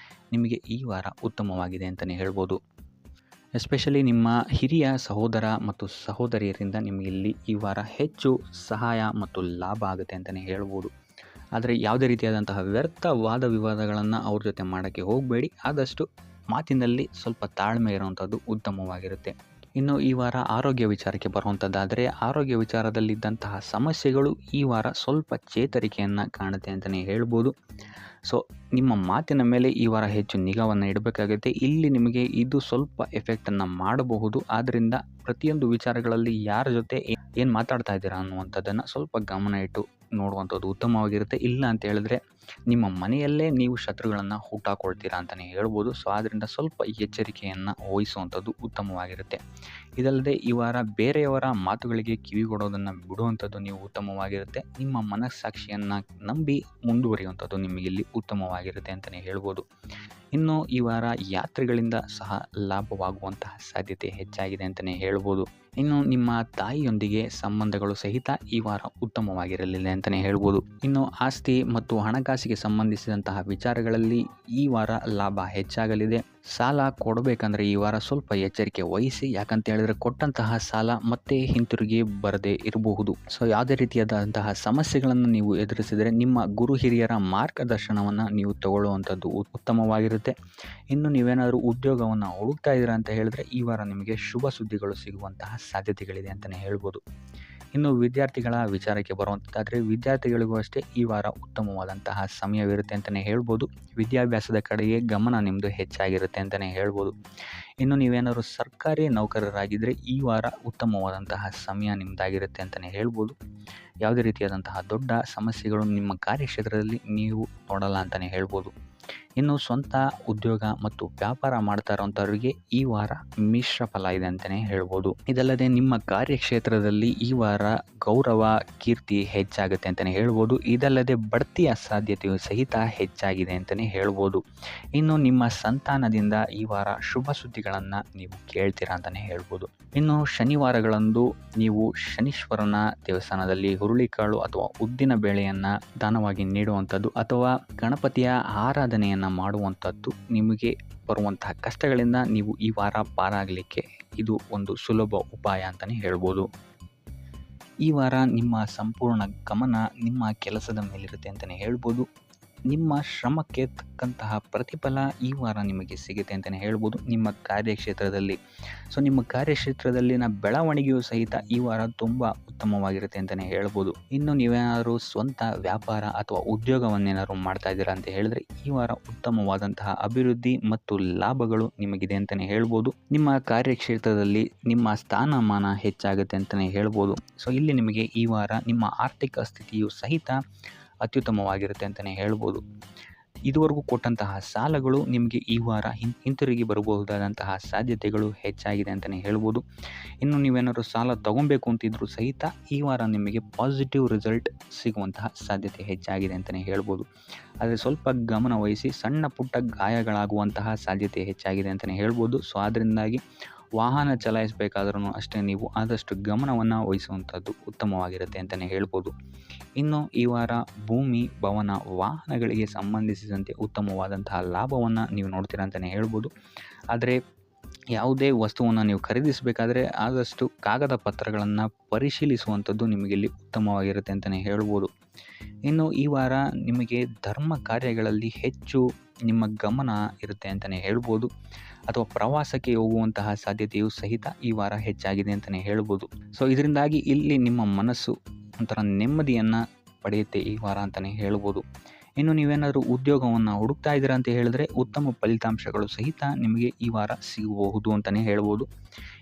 ನಿಮಗೆ ಈ ವಾರ ಉತ್ತಮವಾಗಿದೆ ಅಂತಲೇ ಹೇಳ್ಬೋದು. ಎಸ್ಪೆಷಲಿ ನಿಮ್ಮ ಹಿರಿಯ ಸಹೋದರ ಮತ್ತು ಸಹೋದರಿಯರಿಂದ ನಿಮಗಿಲ್ಲಿ ಈ ವಾರ ಹೆಚ್ಚು ಸಹಾಯ ಮತ್ತು ಲಾಭ ಆಗುತ್ತೆ ಅಂತಲೇ ಹೇಳ್ಬೋದು. ಆದರೆ ಯಾವುದೇ ರೀತಿಯಾದಂತಹ ವ್ಯರ್ಥ ವಾದ ವಿವಾದಗಳನ್ನು ಅವ್ರ ಜೊತೆ ಮಾಡೋಕ್ಕೆ ಹೋಗಬೇಡಿ. ಆದಷ್ಟು ಮಾತಿನಲ್ಲಿ ಸ್ವಲ್ಪ ತಾಳ್ಮೆ ಇರುವಂಥದ್ದು ಉತ್ತಮವಾಗಿರುತ್ತೆ. ಇನ್ನು ಈ ವಾರ ಆರೋಗ್ಯ ವಿಚಾರಕ್ಕೆ ಬರುವಂಥದ್ದಾದರೆ ಆರೋಗ್ಯ ವಿಚಾರದಲ್ಲಿದ್ದಂತಹ ಸಮಸ್ಯೆಗಳು ಈ ವಾರ ಸ್ವಲ್ಪ ಚೇತರಿಕೆಯನ್ನು ಕಾಣುತ್ತೆ ಅಂತಲೇ ಹೇಳ್ಬೋದು. ಸೊ ನಿಮ್ಮ ಮಾತಿನ ಮೇಲೆ ಈ ವಾರ ಹೆಚ್ಚು ನಿಗಾವನ್ನು ಇಡಬೇಕಾಗುತ್ತೆ. ಇಲ್ಲಿ ನಿಮಗೆ ಇದು ಸ್ವಲ್ಪ ಎಫೆಕ್ಟನ್ನು ಮಾಡಬಹುದು. ಆದ್ದರಿಂದ ಪ್ರತಿಯೊಂದು ವಿಚಾರಗಳಲ್ಲಿ ಯಾರ ಜೊತೆ ಏನು ಮಾತಾಡ್ತಾ ಇದ್ದೀರಾ ಅನ್ನುವಂಥದ್ದನ್ನು ಸ್ವಲ್ಪ ಗಮನ ಇಟ್ಟು ನೋಡುವಂಥದ್ದು ಉತ್ತಮವಾಗಿರುತ್ತೆ. ಇಲ್ಲ ಅಂತ ಹೇಳಿದ್ರೆ ನಿಮ್ಮ ಮನೆಯಲ್ಲೇ ನೀವು ಶತ್ರುಗಳನ್ನು ಹುಟ್ಟಾಕೊಳ್ತೀರಾ ಅಂತಲೇ ಹೇಳ್ಬೋದು. ಸೊ ಆದ್ದರಿಂದ ಸ್ವಲ್ಪ ಎಚ್ಚರಿಕೆಯನ್ನು ವಹಿಸುವಂಥದ್ದು ಉತ್ತಮವಾಗಿರುತ್ತೆ. ಇದಲ್ಲದೆ ಈ ವಾರ ಬೇರೆಯವರ ಮಾತುಗಳಿಗೆ ಕಿವಿಗೊಡೋದನ್ನು ಬಿಡುವಂಥದ್ದು ನೀವು ಉತ್ತಮವಾಗಿರುತ್ತೆ. ನಿಮ್ಮ ಮನಸ್ಸಾಕ್ಷಿಯನ್ನು ನಂಬಿ ಮುಂದುವರಿಯುವಂಥದ್ದು ನಿಮಗಿಲ್ಲಿ ಉತ್ತಮವಾಗಿರುತ್ತೆ ಅಂತಲೇ ಹೇಳ್ಬೋದು. ಇನ್ನು ಈ ವಾರ ಯಾತ್ರೆಗಳಿಂದ ಸಹ ಲಾಭವಾಗುವಂತಹ ಸಾಧ್ಯತೆ ಹೆಚ್ಚಾಗಿದೆ ಅಂತಲೇ ಹೇಳ್ಬೋದು. ಇನ್ನು ನಿಮ್ಮ ತಾಯಿಯೊಂದಿಗೆ ಸಂಬಂಧಗಳು ಸಹಿತ ಈ ವಾರ ಉತ್ತಮವಾಗಿರಲಿಲ್ಲ ಅಂತಲೇ ಹೇಳ್ಬೋದು. ಇನ್ನು ಆಸ್ತಿ ಮತ್ತು ಹಣಕಾಸಿಗೆ ಸಂಬಂಧಿಸಿದಂತಹ ವಿಚಾರಗಳಲ್ಲಿ ಈ ವಾರ ಲಾಭ ಹೆಚ್ಚಾಗಲಿದೆ. ಸಾಲ ಕೊಡಬೇಕಂದ್ರೆ ಈ ವಾರ ಸ್ವಲ್ಪ ಎಚ್ಚರಿಕೆ ವಹಿಸಿ. ಯಾಕಂತ ಹೇಳಿದ್ರೆ ಕೊಟ್ಟಂತಹ ಸಾಲ ಮತ್ತೆ ಹಿಂತಿರುಗಿ ಬರದೇ ಇರಬಹುದು. ಸೊ ಯಾವುದೇ ರೀತಿಯಾದಂತಹ ಸಮಸ್ಯೆಗಳನ್ನು ನೀವು ಎದುರಿಸಿದರೆ ನಿಮ್ಮ ಗುರು ಹಿರಿಯರ ಮಾರ್ಗದರ್ಶನವನ್ನು ನೀವು ತಗೊಳ್ಳುವಂಥದ್ದು ಉತ್ತಮವಾಗಿರುತ್ತೆ. ಇನ್ನು ನೀವೇನಾದರೂ ಉದ್ಯೋಗವನ್ನು ಹುಡುಕ್ತಾ ಇದ್ದೀರಾ ಅಂತ ಹೇಳಿದ್ರೆ ಈ ವಾರ ನಿಮಗೆ ಶುಭ ಸುದ್ದಿಗಳು ಸಿಗುವಂತಹ ಸಾಧ್ಯತೆಗಳಿದೆ ಅಂತಲೇ ಹೇಳ್ಬೋದು. ಇನ್ನು ವಿದ್ಯಾರ್ಥಿಗಳ ವಿಚಾರಕ್ಕೆ ಬರುವಂಥದ್ದಾದರೆ ವಿದ್ಯಾರ್ಥಿಗಳಿಗೂ ಅಷ್ಟೇ ಈ ವಾರ ಉತ್ತಮವಾದಂತಹ ಸಮಯವಿರುತ್ತೆ ಅಂತಲೇ ಹೇಳ್ಬೋದು. ವಿದ್ಯಾಭ್ಯಾಸದ ಕಡೆಗೆ ಗಮನ ನಿಮ್ಮದು ಹೆಚ್ಚಾಗಿರುತ್ತೆ ಅಂತಲೇ ಹೇಳ್ಬೋದು. ಇನ್ನು ನೀವೇನಾದರೂ ಸರ್ಕಾರಿ ನೌಕರರಾಗಿದ್ದರೆ ಈ ವಾರ ಉತ್ತಮವಾದಂತಹ ಸಮಯ ನಿಮ್ಮದಾಗಿರುತ್ತೆ ಅಂತಲೇ ಹೇಳ್ಬೋದು. ಯಾವುದೇ ರೀತಿಯಾದಂತಹ ದೊಡ್ಡ ಸಮಸ್ಯೆಗಳು ನಿಮ್ಮ ಕಾರ್ಯಕ್ಷೇತ್ರದಲ್ಲಿ ನೀವು ನೋಡಲ್ಲ ಅಂತಲೇ ಹೇಳ್ಬೋದು. ಇನ್ನು ಸ್ವಂತ ಉದ್ಯೋಗ ಮತ್ತು ವ್ಯಾಪಾರ ಮಾಡ್ತಾ ಇರೋಂಥವ್ರಿಗೆ ಈ ವಾರ ಮಿಶ್ರ ಫಲ ಇದೆ ಅಂತಲೇ ಹೇಳ್ಬೋದು. ಇದಲ್ಲದೆ ನಿಮ್ಮ ಕಾರ್ಯಕ್ಷೇತ್ರದಲ್ಲಿ ಈ ವಾರ ಗೌರವ ಕೀರ್ತಿ ಹೆಚ್ಚಾಗುತ್ತೆ ಅಂತಲೇ ಹೇಳ್ಬೋದು. ಇದಲ್ಲದೆ ಬಡ್ತಿಯ ಸಾಧ್ಯತೆಯು ಸಹಿತ ಹೆಚ್ಚಾಗಿದೆ ಅಂತಲೇ ಹೇಳ್ಬೋದು. ಇನ್ನು ನಿಮ್ಮ ಸಂತಾನದಿಂದ ಈ ವಾರ ಶುಭ ಸುದ್ದಿಗಳನ್ನು ನೀವು ಕೇಳ್ತೀರಾ ಅಂತಲೇ ಹೇಳ್ಬೋದು. ಇನ್ನು ಶನಿವಾರಗಳಂದು ನೀವು ಶನೀಶ್ವರನ ದೇವಸ್ಥಾನದಲ್ಲಿ ಹುರುಳಿಕಾಳು ಅಥವಾ ಉದ್ದಿನ ಬೇಳೆಯನ್ನು ದಾನವಾಗಿ ನೀಡುವಂಥದ್ದು ಅಥವಾ ಗಣಪತಿಯ ಆರಾಧನೆಯನ್ನು ಮಾಡುವಂಥದ್ದು ನಿಮಗೆ ಬರುವಂತಹ ಕಷ್ಟಗಳಿಂದ ನೀವು ಈ ವಾರ ಪಾರಾಗಲಿಕ್ಕೆ ಇದು ಒಂದು ಸುಲಭ ಉಪಾಯ ಅಂತಲೇ ಹೇಳ್ಬೋದು. ಈ ವಾರ ನಿಮ್ಮ ಸಂಪೂರ್ಣ ಗಮನ ನಿಮ್ಮ ಕೆಲಸದ ಮೇಲಿರುತ್ತೆ ಅಂತಲೇ ಹೇಳ್ಬೋದು. ನಿಮ್ಮ ಶ್ರಮಕ್ಕೆ ತಕ್ಕಂತಹ ಪ್ರತಿಫಲ ಈ ವಾರ ನಿಮಗೆ ಸಿಗುತ್ತೆ ಅಂತಲೇ ಹೇಳ್ಬೋದು ನಿಮ್ಮ ಕಾರ್ಯಕ್ಷೇತ್ರದಲ್ಲಿ. ಸೊ ನಿಮ್ಮ ಕಾರ್ಯಕ್ಷೇತ್ರದಲ್ಲಿನ ಬೆಳವಣಿಗೆಯೂ ಸಹಿತ ಈ ವಾರ ತುಂಬ ಉತ್ತಮವಾಗಿರುತ್ತೆ ಅಂತಲೇ ಹೇಳ್ಬೋದು. ಇನ್ನು ನೀವೇನಾದರೂ ಸ್ವಂತ ವ್ಯಾಪಾರ ಅಥವಾ ಉದ್ಯೋಗವನ್ನೇನಾದ್ರು ಮಾಡ್ತಾ ಇದ್ದೀರಾ ಅಂತ ಹೇಳಿದ್ರೆ ಈ ವಾರ ಉತ್ತಮವಾದಂತಹ ಅಭಿವೃದ್ಧಿ ಮತ್ತು ಲಾಭಗಳು ನಿಮಗಿದೆ ಅಂತಲೇ ಹೇಳ್ಬೋದು. ನಿಮ್ಮ ಕಾರ್ಯಕ್ಷೇತ್ರದಲ್ಲಿ ನಿಮ್ಮ ಸ್ಥಾನಮಾನ ಹೆಚ್ಚಾಗುತ್ತೆ ಅಂತಲೇ ಹೇಳ್ಬೋದು. ಸೊ ಇಲ್ಲಿ ನಿಮಗೆ ಈ ವಾರ ನಿಮ್ಮ ಆರ್ಥಿಕ ಸ್ಥಿತಿಯು ಸಹಿತ ಅತ್ಯುತ್ತಮವಾಗಿರುತ್ತೆ ಅಂತಲೇ ಹೇಳ್ಬೋದು. ಇದುವರೆಗೂ ಕೊಟ್ಟಂತಹ ಸಾಲಗಳು ನಿಮಗೆ ಈ ವಾರ ಹಿಂತಿರುಗಿ ಬರಬಹುದಾದಂತಹ ಸಾಧ್ಯತೆಗಳು ಹೆಚ್ಚಾಗಿದೆ ಅಂತಲೇ ಹೇಳ್ಬೋದು. ಇನ್ನು ನೀವೇನಾದರೂ ಸಾಲ ತಗೊಬೇಕು ಅಂತಿದ್ರೂ ಸಹಿತ ಈ ವಾರ ನಿಮಗೆ ಪಾಸಿಟಿವ್ ರಿಸಲ್ಟ್ ಸಿಗುವಂತಹ ಸಾಧ್ಯತೆ ಹೆಚ್ಚಾಗಿದೆ ಅಂತಲೇ ಹೇಳ್ಬೋದು. ಆದರೆ ಸ್ವಲ್ಪ ಗಮನ ವಹಿಸಿ, ಸಣ್ಣ ಪುಟ್ಟ ಗಾಯಗಳಾಗುವಂತಹ ಸಾಧ್ಯತೆ ಹೆಚ್ಚಾಗಿದೆ ಅಂತಲೇ ಹೇಳ್ಬೋದು. ಸೊ ಅದರಿಂದಾಗಿ ವಾಹನ ಚಲಾಯಿಸಬೇಕಾದ್ರೂ ಅಷ್ಟೇ ನೀವು ಆದಷ್ಟು ಗಮನವನ್ನು ವಹಿಸುವಂಥದ್ದು ಉತ್ತಮವಾಗಿರುತ್ತೆ ಅಂತಲೇ ಹೇಳ್ಬೋದು. ಇನ್ನು ಈ ವಾರ ಭೂಮಿ, ಭವನ, ವಾಹನಗಳಿಗೆ ಸಂಬಂಧಿಸಿದಂತೆ ಉತ್ತಮವಾದಂತಹ ಲಾಭವನ್ನು ನೀವು ನೋಡ್ತೀರಾ ಅಂತಲೇ ಹೇಳ್ಬೋದು. ಆದರೆ ಯಾವುದೇ ವಸ್ತುವನ್ನು ನೀವು ಖರೀದಿಸಬೇಕಾದ್ರೆ ಆದಷ್ಟು ಕಾಗದ ಪತ್ರಗಳನ್ನು ಪರಿಶೀಲಿಸುವಂಥದ್ದು ನಿಮಗಿಲ್ಲಿ ಉತ್ತಮವಾಗಿರುತ್ತೆ ಅಂತಲೇ ಹೇಳ್ಬೋದು. ಇನ್ನು ಈ ವಾರ ನಿಮಗೆ ಧರ್ಮ ಕಾರ್ಯಗಳಲ್ಲಿ ಹೆಚ್ಚು ನಿಮ್ಮ ಗಮನ ಇರುತ್ತೆ ಅಂತಲೇ ಹೇಳ್ಬೋದು. ಅಥವಾ ಪ್ರವಾಸಕ್ಕೆ ಹೋಗುವಂತಹ ಸಾಧ್ಯತೆಯು ಸಹಿತ ಈ ವಾರ ಹೆಚ್ಚಾಗಿದೆ ಅಂತಲೇ ಹೇಳ್ಬೋದು. ಸೊ ಇದರಿಂದಾಗಿ ಇಲ್ಲಿ ನಿಮ್ಮ ಮನಸ್ಸು ಒಂಥರ ನೆಮ್ಮದಿಯನ್ನು ಪಡೆಯುತ್ತೆ ಈ ವಾರ ಅಂತಲೇ ಹೇಳ್ಬೋದು. ಇನ್ನು ನೀವೇನಾದರೂ ಉದ್ಯೋಗವನ್ನು ಹುಡುಕ್ತಾ ಇದ್ದೀರಾ ಅಂತ ಹೇಳಿದ್ರೆ ಉತ್ತಮ ಫಲಿತಾಂಶಗಳು ಸಹಿತ ನಿಮಗೆ ಈ ವಾರ ಸಿಗಬಹುದು ಅಂತಲೇ ಹೇಳ್ಬೋದು.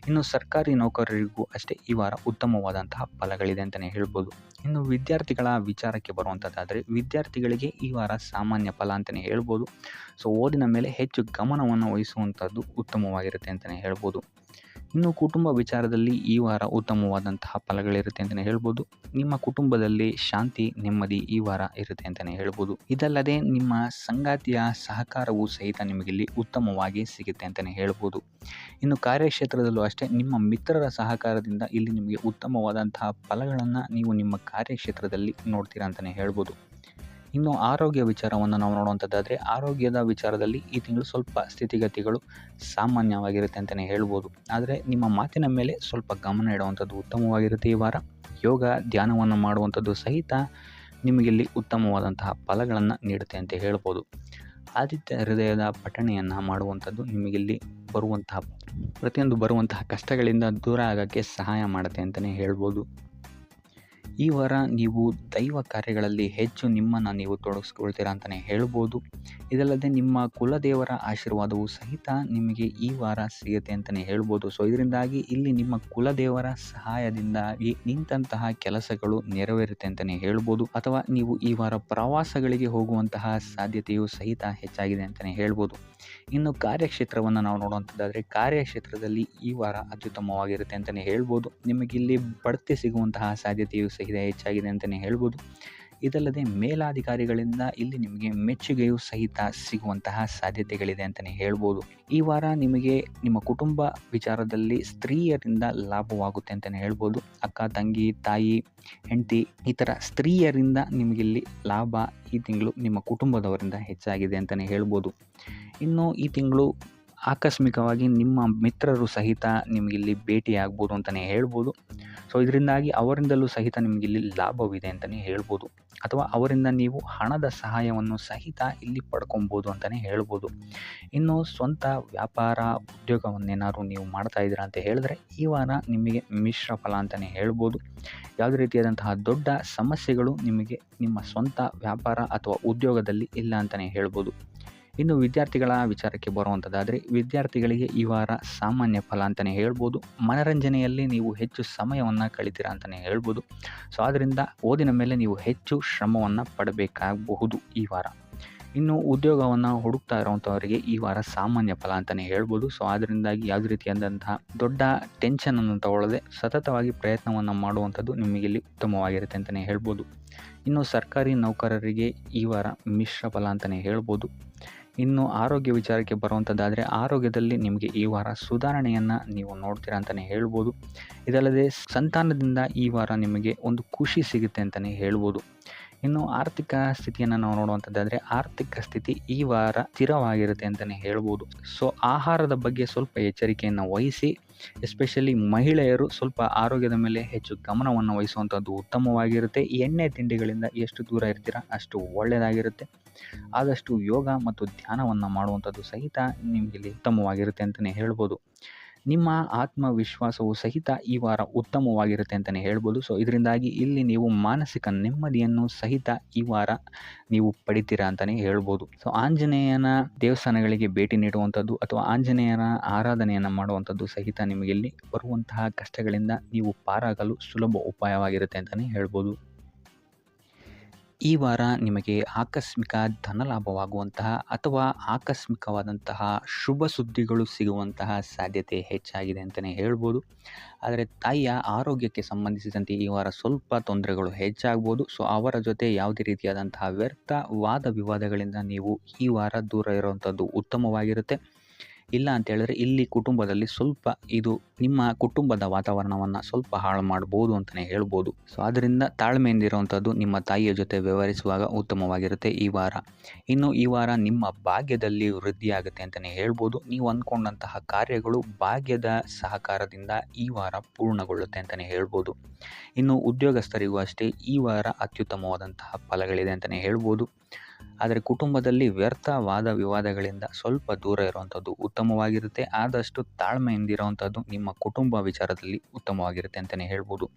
ಇನ್ನು ಸರ್ಕಾರಿ ನೌಕರರಿಗೂ ಅಷ್ಟೇ ಈ ವಾರ ಉತ್ತಮವಾದಂತಹ ಫಲಗಳಿದೆ ಅಂತಲೇ ಹೇಳ್ಬೋದು. ಇನ್ನು ವಿದ್ಯಾರ್ಥಿಗಳ ವಿಚಾರಕ್ಕೆ ಬರುವಂಥದ್ದಾದರೆ ವಿದ್ಯಾರ್ಥಿಗಳಿಗೆ ಈ ವಾರ ಸಾಮಾನ್ಯ ಫಲ ಅಂತಲೇ ಹೇಳ್ಬೋದು. ಸೊ ಓದಿನ ಮೇಲೆ ಹೆಚ್ಚು ಗಮನವನ್ನು ವಹಿಸುವಂಥದ್ದು ಉತ್ತಮವಾಗಿರುತ್ತೆ ಅಂತಲೇ ಹೇಳ್ಬೋದು. ಇನ್ನು ಕುಟುಂಬ ವಿಚಾರದಲ್ಲಿ ಈ ವಾರ ಉತ್ತಮವಾದಂತಹ ಫಲಗಳಿರುತ್ತೆ ಅಂತಲೇ ಹೇಳ್ಬೋದು. ನಿಮ್ಮ ಕುಟುಂಬದಲ್ಲಿ ಶಾಂತಿ ನೆಮ್ಮದಿ ಈ ವಾರ ಇರುತ್ತೆ ಅಂತಲೇ ಹೇಳ್ಬೋದು. ಇದಲ್ಲದೆ ನಿಮ್ಮ ಸಂಗಾತಿಯ ಸಹಕಾರವೂ ಸಹಿತ ನಿಮಗಿಲ್ಲಿ ಉತ್ತಮವಾಗಿ ಸಿಗುತ್ತೆ ಅಂತಲೇ ಹೇಳ್ಬೋದು. ಇನ್ನು ಕಾರ್ಯಕ್ಷೇತ್ರದಲ್ಲೂ ಅಷ್ಟೇ ನಿಮ್ಮ ಮಿತ್ರರ ಸಹಕಾರದಿಂದ ಇಲ್ಲಿ ನಿಮಗೆ ಉತ್ತಮವಾದಂತಹ ಫಲಗಳನ್ನು ನೀವು ನಿಮ್ಮ ಕಾರ್ಯಕ್ಷೇತ್ರದಲ್ಲಿ ನೋಡ್ತೀರಾ ಅಂತಲೇ ಹೇಳ್ಬೋದು. ಇನ್ನು ಆರೋಗ್ಯ ವಿಚಾರವನ್ನು ನಾವು ನೋಡುವಂಥದ್ದಾದರೆ ಆರೋಗ್ಯದ ವಿಚಾರದಲ್ಲಿ ಈ ತಿಂಗಳು ಸ್ವಲ್ಪ ಸ್ಥಿತಿಗತಿಗಳು ಸಾಮಾನ್ಯವಾಗಿರುತ್ತೆ ಅಂತಲೇ ಹೇಳ್ಬೋದು. ಆದರೆ ನಿಮ್ಮ ಮಾತಿನ ಮೇಲೆ ಸ್ವಲ್ಪ ಗಮನ ಇಡುವಂಥದ್ದು ಉತ್ತಮವಾಗಿರುತ್ತೆ ಈ ವಾರ. ಯೋಗ ಧ್ಯಾನವನ್ನು ಮಾಡುವಂಥದ್ದು ಸಹಿತ ನಿಮಗಿಲ್ಲಿ ಉತ್ತಮವಾದಂತಹ ಫಲಗಳನ್ನು ನೀಡುತ್ತೆ ಅಂತ ಹೇಳ್ಬೋದು. ಆದಿತ್ಯ ಹೃದಯದ ಪಠಣೆಯನ್ನು ಮಾಡುವಂಥದ್ದು ನಿಮಗಿಲ್ಲಿ ಬರುವಂತಹ ಕಷ್ಟಗಳಿಂದ ದೂರ ಆಗೋಕ್ಕೆ ಸಹಾಯ ಮಾಡುತ್ತೆ ಅಂತಲೇ ಹೇಳ್ಬೋದು. ಈ ವಾರ ನೀವು ದೈವ ಕಾರ್ಯಗಳಲ್ಲಿ ಹೆಚ್ಚು ನಿಮ್ಮನ್ನು ನೀವು ತೊಡಗಿಸ್ಕೊಳ್ತೀರಾ ಅಂತಲೇ ಹೇಳ್ಬೋದು. ಇದಲ್ಲದೆ ನಿಮ್ಮ ಕುಲದೇವರ ಆಶೀರ್ವಾದವು ಸಹಿತ ನಿಮಗೆ ಈ ವಾರ ಸಿಗುತ್ತೆ ಅಂತಲೇ ಹೇಳ್ಬೋದು. ಸೊ ಇದರಿಂದಾಗಿ ಇಲ್ಲಿ ನಿಮ್ಮ ಕುಲದೇವರ ಸಹಾಯದಿಂದಾಗಿ ನಿಂತಹ ಕೆಲಸಗಳು ನೆರವೇರುತ್ತೆ ಅಂತಲೇ ಹೇಳ್ಬೋದು. ಅಥವಾ ನೀವು ಈ ವಾರ ಪ್ರವಾಸಗಳಿಗೆ ಹೋಗುವಂತಹ ಸಾಧ್ಯತೆಯು ಸಹಿತ ಹೆಚ್ಚಾಗಿದೆ ಅಂತಲೇ ಹೇಳ್ಬೋದು. ಇನ್ನು ಕಾರ್ಯಕ್ಷೇತ್ರವನ್ನು ನಾವು ನೋಡುವಂಥದ್ದಾದರೆ ಕಾರ್ಯಕ್ಷೇತ್ರದಲ್ಲಿ ಈ ವಾರ ಅತ್ಯುತ್ತಮವಾಗಿರುತ್ತೆ ಅಂತಲೇ ಹೇಳ್ಬೋದು. ನಿಮಗಿಲ್ಲಿ ಬಡ್ತಿ ಸಿಗುವಂತಹ ಸಾಧ್ಯತೆಯು ಸಹಿತ ಹೆಚ್ಚಾಗಿದೆ ಅಂತಲೇ ಹೇಳ್ಬೋದು. ಇದಲ್ಲದೆ ಮೇಲಾಧಿಕಾರಿಗಳಿಂದ ಇಲ್ಲಿ ನಿಮಗೆ ಮೆಚ್ಚುಗೆಯು ಸಹಿತ ಸಿಗುವಂತಹ ಸಾಧ್ಯತೆಗಳಿದೆ ಅಂತಲೇ ಹೇಳ್ಬೋದು. ಈ ವಾರ ನಿಮಗೆ ನಿಮ್ಮ ಕುಟುಂಬ ವಿಚಾರದಲ್ಲಿ ಸ್ತ್ರೀಯರಿಂದ ಲಾಭವಾಗುತ್ತೆ ಅಂತಲೇ ಹೇಳ್ಬೋದು. ಅಕ್ಕ ತಂಗಿ ತಾಯಿ ಹೆಂಡತಿ ಈ ಥರ ಸ್ತ್ರೀಯರಿಂದ ನಿಮಗಿಲ್ಲಿ ಲಾಭ ಈ ತಿಂಗಳು ನಿಮ್ಮ ಕುಟುಂಬದವರಿಂದ ಹೆಚ್ಚಾಗಿದೆ ಅಂತಲೇ ಹೇಳ್ಬೋದು. ಇನ್ನು ಈ ತಿಂಗಳು ಆಕಸ್ಮಿಕವಾಗಿ ನಿಮ್ಮ ಮಿತ್ರರು ಸಹಿತ ನಿಮಗಿಲ್ಲಿ ಭೇಟಿಯಾಗ್ಬೋದು ಅಂತಲೇ ಹೇಳ್ಬೋದು. ಸೊ ಇದರಿಂದಾಗಿ ಅವರಿಂದಲೂ ಸಹಿತ ನಿಮಗಿಲ್ಲಿ ಲಾಭವಿದೆ ಅಂತಲೇ ಹೇಳ್ಬೋದು. ಅಥವಾ ಅವರಿಂದ ನೀವು ಹಣದ ಸಹಾಯವನ್ನು ಸಹಿತ ಇಲ್ಲಿ ಪಡ್ಕೊಬೋದು ಅಂತಲೇ ಹೇಳ್ಬೋದು. ಇನ್ನು ಸ್ವಂತ ವ್ಯಾಪಾರ ಉದ್ಯೋಗವನ್ನೇನಾದ್ರು ನೀವು ಮಾಡ್ತಾ ಇದ್ದೀರಾ ಅಂತ ಹೇಳಿದ್ರೆ ಈ ವಾರ ನಿಮಗೆ ಮಿಶ್ರ ಫಲ ಅಂತಲೇ ಹೇಳ್ಬೋದು. ಯಾವುದೇ ರೀತಿಯಾದಂತಹ ದೊಡ್ಡ ಸಮಸ್ಯೆಗಳು ನಿಮಗೆ ನಿಮ್ಮ ಸ್ವಂತ ವ್ಯಾಪಾರ ಅಥವಾ ಉದ್ಯೋಗದಲ್ಲಿ ಇಲ್ಲ ಅಂತಲೇ ಹೇಳ್ಬೋದು. ಇನ್ನು ವಿದ್ಯಾರ್ಥಿಗಳ ವಿಚಾರಕ್ಕೆ ಬರುವಂಥದ್ದಾದರೆ ವಿದ್ಯಾರ್ಥಿಗಳಿಗೆ ಈ ವಾರ ಸಾಮಾನ್ಯ ಫಲ ಅಂತಲೇ ಹೇಳ್ಬೋದು. ಮನರಂಜನೆಯಲ್ಲಿ ನೀವು ಹೆಚ್ಚು ಸಮಯವನ್ನು ಕಳಿತೀರಾ ಅಂತಲೇ ಹೇಳ್ಬೋದು. ಸೊ ಆದ್ದರಿಂದ ಓದಿನ ಮೇಲೆ ನೀವು ಹೆಚ್ಚು ಶ್ರಮವನ್ನು ಪಡಬೇಕಾಗಬಹುದು ಈ ವಾರ. ಇನ್ನು ಉದ್ಯೋಗವನ್ನು ಹುಡುಕ್ತಾ ಇರೋವಂಥವರಿಗೆ ಈ ವಾರ ಸಾಮಾನ್ಯ ಫಲ ಅಂತಲೇ ಹೇಳ್ಬೋದು. ಸೊ ಅದರಿಂದಾಗಿ ಯಾವುದೇ ರೀತಿಯಾದಂತಹ ದೊಡ್ಡ ಟೆನ್ಷನನ್ನು ತಗೊಳ್ಳದೆ ಸತತವಾಗಿ ಪ್ರಯತ್ನವನ್ನು ಮಾಡುವಂಥದ್ದು ನಿಮಗಿಲ್ಲಿ ಉತ್ತಮವಾಗಿರುತ್ತೆ ಅಂತಲೇ ಹೇಳ್ಬೋದು. ಇನ್ನು ಸರ್ಕಾರಿ ನೌಕರರಿಗೆ ಈ ವಾರ ಮಿಶ್ರ ಫಲ ಅಂತಲೇ ಹೇಳ್ಬೋದು. ಇನ್ನು ಆರೋಗ್ಯ ವಿಚಾರಕ್ಕೆ ಬರುವಂಥದ್ದಾದರೆ ಆರೋಗ್ಯದಲ್ಲಿ ನಿಮಗೆ ಈ ವಾರ ಸುಧಾರಣೆಯನ್ನು ನೀವು ನೋಡ್ತೀರಾ ಅಂತಲೇ ಹೇಳ್ಬೋದು. ಇದಲ್ಲದೆ ಸಂತಾನದಿಂದ ಈ ವಾರ ನಿಮಗೆ ಒಂದು ಖುಷಿ ಸಿಗುತ್ತೆ ಅಂತಲೇ ಹೇಳ್ಬೋದು. ಇನ್ನು ಆರ್ಥಿಕ ಸ್ಥಿತಿಯನ್ನು ನಾವು ನೋಡುವಂಥದ್ದಾದರೆ ಆರ್ಥಿಕ ಸ್ಥಿತಿ ಈ ವಾರ ಸ್ಥಿರವಾಗಿರುತ್ತೆ ಅಂತಲೇ ಹೇಳ್ಬೋದು. ಸೊ ಆಹಾರದ ಬಗ್ಗೆ ಸ್ವಲ್ಪ ಎಚ್ಚರಿಕೆಯನ್ನು ವಹಿಸಿ, ಎಸ್ಪೆಷಲಿ ಮಹಿಳೆಯರು ಸ್ವಲ್ಪ ಆರೋಗ್ಯದ ಮೇಲೆ ಹೆಚ್ಚು ಗಮನವನ್ನು ವಹಿಸುವಂಥದ್ದು ಉತ್ತಮವಾಗಿರುತ್ತೆ. ಎಣ್ಣೆ ತಿಂಡಿಗಳಿಂದ ಎಷ್ಟು ದೂರ ಇರ್ತೀರಾ ಅಷ್ಟು ಒಳ್ಳೆಯದಾಗಿರುತ್ತೆ. ಆದಷ್ಟು ಯೋಗ ಮತ್ತು ಧ್ಯಾನವನ್ನು ಮಾಡುವಂಥದ್ದು ಸಹಿತ ನಿಮಗಿಲ್ಲಿ ಉತ್ತಮವಾಗಿರುತ್ತೆ ಅಂತಲೇ ಹೇಳ್ಬೋದು. ನಿಮ್ಮ ಆತ್ಮವಿಶ್ವಾಸವು ಸಹಿತ ಈ ವಾರ ಉತ್ತಮವಾಗಿರುತ್ತೆ ಅಂತಲೇ ಹೇಳ್ಬೋದು. ಸೊ ಇದರಿಂದಾಗಿ ಇಲ್ಲಿ ನೀವು ಮಾನಸಿಕ ನೆಮ್ಮದಿಯನ್ನು ಸಹಿತ ಈ ವಾರ ನೀವು ಪಡಿತೀರಾ ಅಂತಲೇ ಹೇಳ್ಬೋದು. ಸೊ ಆಂಜನೇಯನ ದೇವಸ್ಥಾನಗಳಿಗೆ ಭೇಟಿ ನೀಡುವಂಥದ್ದು ಅಥವಾ ಆಂಜನೇಯನ ಆರಾಧನೆಯನ್ನು ಮಾಡುವಂಥದ್ದು ಸಹಿತ ನಿಮಗಿಲ್ಲಿ ಬರುವಂತಹ ಕಷ್ಟಗಳಿಂದ ನೀವು ಪಾರಾಗಲು ಸುಲಭ ಉಪಾಯವಾಗಿರುತ್ತೆ ಅಂತಲೇ ಹೇಳ್ಬೋದು. ಈ ವಾರ ನಿಮಗೆ ಆಕಸ್ಮಿಕ ಧನಲಾಭವಾಗುವಂತಹ ಅಥವಾ ಆಕಸ್ಮಿಕವಾದಂತಹ ಶುಭ ಸುದ್ದಿಗಳು ಸಿಗುವಂತಹ ಸಾಧ್ಯತೆ ಹೆಚ್ಚಾಗಿದೆ ಅಂತಲೇ ಹೇಳ್ಬೋದು. ಆದರೆ ತಾಯಿಯ ಆರೋಗ್ಯಕ್ಕೆ ಸಂಬಂಧಿಸಿದಂತೆ ಈ ವಾರ ಸ್ವಲ್ಪ ತೊಂದರೆಗಳು ಹೆಚ್ಚಾಗ್ಬೋದು. ಸೊ ಅವರ ಜೊತೆ ಯಾವುದೇ ರೀತಿಯಾದಂತಹ ವ್ಯರ್ಥ ವಾದ ವಿವಾದಗಳಿಂದ ನೀವು ಈ ವಾರ ದೂರ ಇರುವಂಥದ್ದು ಉತ್ತಮವಾಗಿರುತ್ತೆ. ಇಲ್ಲ ಅಂತ ಹೇಳಿದ್ರೆ ಇಲ್ಲಿ ಕುಟುಂಬದಲ್ಲಿ ಸ್ವಲ್ಪ ಇದು ನಿಮ್ಮ ಕುಟುಂಬದ ವಾತಾವರಣವನ್ನು ಸ್ವಲ್ಪ ಹಾಳು ಮಾಡ್ಬೋದು ಅಂತಲೇ ಹೇಳ್ಬೋದು. ಸೊ ಅದರಿಂದ ತಾಳ್ಮೆಯಿಂದ ಇರುವಂಥದ್ದು ನಿಮ್ಮ ತಾಯಿಯ ಜೊತೆ ವ್ಯವಹರಿಸುವಾಗ ಉತ್ತಮವಾಗಿರುತ್ತೆ ಈ ವಾರ. ಇನ್ನು ಈ ವಾರ ನಿಮ್ಮ ಭಾಗ್ಯದಲ್ಲಿ ವೃದ್ಧಿಯಾಗುತ್ತೆ ಅಂತಲೇ ಹೇಳ್ಬೋದು. ನೀವು ಅಂದ್ಕೊಂಡಂತಹ ಕಾರ್ಯಗಳು ಭಾಗ್ಯದ ಸಹಕಾರದಿಂದ ಈ ವಾರ ಪೂರ್ಣಗೊಳ್ಳುತ್ತೆ ಅಂತಲೇ ಹೇಳ್ಬೋದು. ಇನ್ನು ಉದ್ಯೋಗಸ್ಥರಿಗೂ ಅಷ್ಟೇ ಈ ವಾರ ಅತ್ಯುತ್ತಮವಾದಂತಹ ಫಲಗಳಿದೆ ಅಂತಲೇ ಹೇಳ್ಬೋದು. ಆದರೆ ಕುಟುಂಬದಲ್ಲಿ ವ್ಯರ್ಥ ವಾದ ವಿವಾದಗಳಿಂದ ಸ್ವಲ್ಪ ದೂರ ಇರುವಂಥದ್ದು ಉತ್ತಮವಾಗಿರುತ್ತೆ. ಆದಷ್ಟು ತಾಳ್ಮೆಯಿಂದಿರುವಂಥದ್ದು ನಿಮ್ಮ ಕುಟುಂಬ ವಿಚಾರದಲ್ಲಿ ಉತ್ತಮವಾಗಿರುತ್ತೆ ಅಂತಲೇ ಹೇಳ್ಬೋದು.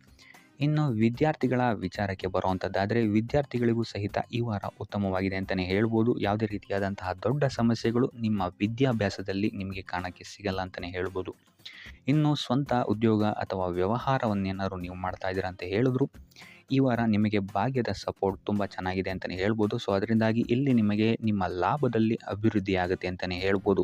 ಇನ್ನು ವಿದ್ಯಾರ್ಥಿಗಳ ವಿಚಾರಕ್ಕೆ ಬರುವಂಥದ್ದಾದರೆ ವಿದ್ಯಾರ್ಥಿಗಳಿಗೂ ಸಹಿತ ಈ ವಾರ ಉತ್ತಮವಾಗಿದೆ ಅಂತಲೇ ಹೇಳ್ಬೋದು. ಯಾವುದೇ ರೀತಿಯಾದಂತಹ ದೊಡ್ಡ ಸಮಸ್ಯೆಗಳು ನಿಮ್ಮ ವಿದ್ಯಾಭ್ಯಾಸದಲ್ಲಿ ನಿಮಗೆ ಕಾಣಕ್ಕೆ ಸಿಗಲ್ಲ ಅಂತಲೇ ಹೇಳ್ಬೋದು. ಇನ್ನು ಸ್ವಂತ ಉದ್ಯೋಗ ಅಥವಾ ವ್ಯವಹಾರವನ್ನೇನಾದ್ರು ನೀವು ಮಾಡ್ತಾ ಇದ್ದೀರಾ ಅಂತ ಹೇಳಿದ್ರು ಈ ವಾರ ನಿಮಗೆ ಭಾಗ್ಯದ ಸಪೋರ್ಟ್ ತುಂಬ ಚೆನ್ನಾಗಿದೆ ಅಂತಲೇ ಹೇಳ್ಬೋದು. ಸೊ ಅದರಿಂದಾಗಿ ಇಲ್ಲಿ ನಿಮಗೆ ನಿಮ್ಮ ಲಾಭದಲ್ಲಿ ಅಭಿವೃದ್ಧಿ ಆಗುತ್ತೆ ಅಂತಲೇ ಹೇಳ್ಬೋದು.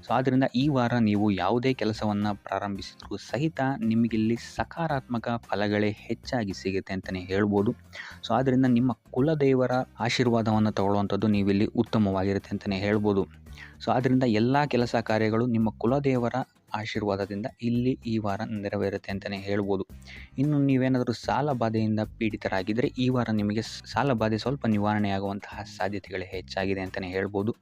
ಸೊ ಆದ್ದರಿಂದ ಈ ವಾರ ನೀವು ಯಾವುದೇ ಕೆಲಸವನ್ನು ಪ್ರಾರಂಭಿಸಿದರೂ ಸಹಿತ ನಿಮಗಿಲ್ಲಿ ಸಕಾರಾತ್ಮಕ ಫಲಗಳೇ ಹೆಚ್ಚಾಗಿ ಸಿಗುತ್ತೆ ಅಂತಲೇ ಹೇಳ್ಬೋದು. ಸೊ ಆದ್ದರಿಂದ ನಿಮ್ಮ ಕುಲದೇವರ ಆಶೀರ್ವಾದವನ್ನು ತಗೊಳ್ಳುವಂಥದ್ದು ನೀವಿಲ್ಲಿ ಉತ್ತಮವಾಗಿರುತ್ತೆ ಅಂತಲೇ ಹೇಳ್ಬೋದು. ಸೊ ಆದ್ದರಿಂದ ಎಲ್ಲ ಕೆಲಸ ಕಾರ್ಯಗಳು ನಿಮ್ಮ ಕುಲದೇವರ ಆಶೀರ್ವಾದದಿಂದ ಇಲ್ಲಿ ಈ ವಾರ ನೆರವೇರುತ್ತೆ ಅಂತಲೇ ಹೇಳ್ಬೋದು. ಇನ್ನು ನೀವೇನಾದರೂ ಸಾಲ ಬಾಧೆಯಿಂದ ಪೀಡಿತರಾಗಿದ್ದರೆ ಈ ವಾರ ನಿಮಗೆ ಸಾಲ ಬಾಧೆ ಸ್ವಲ್ಪ ನಿವಾರಣೆಯಾಗುವಂತಹ ಸಾಧ್ಯತೆಗಳೇ ಹೆಚ್ಚಾಗಿದೆ ಅಂತಲೇ ಹೇಳ್ಬೋದು.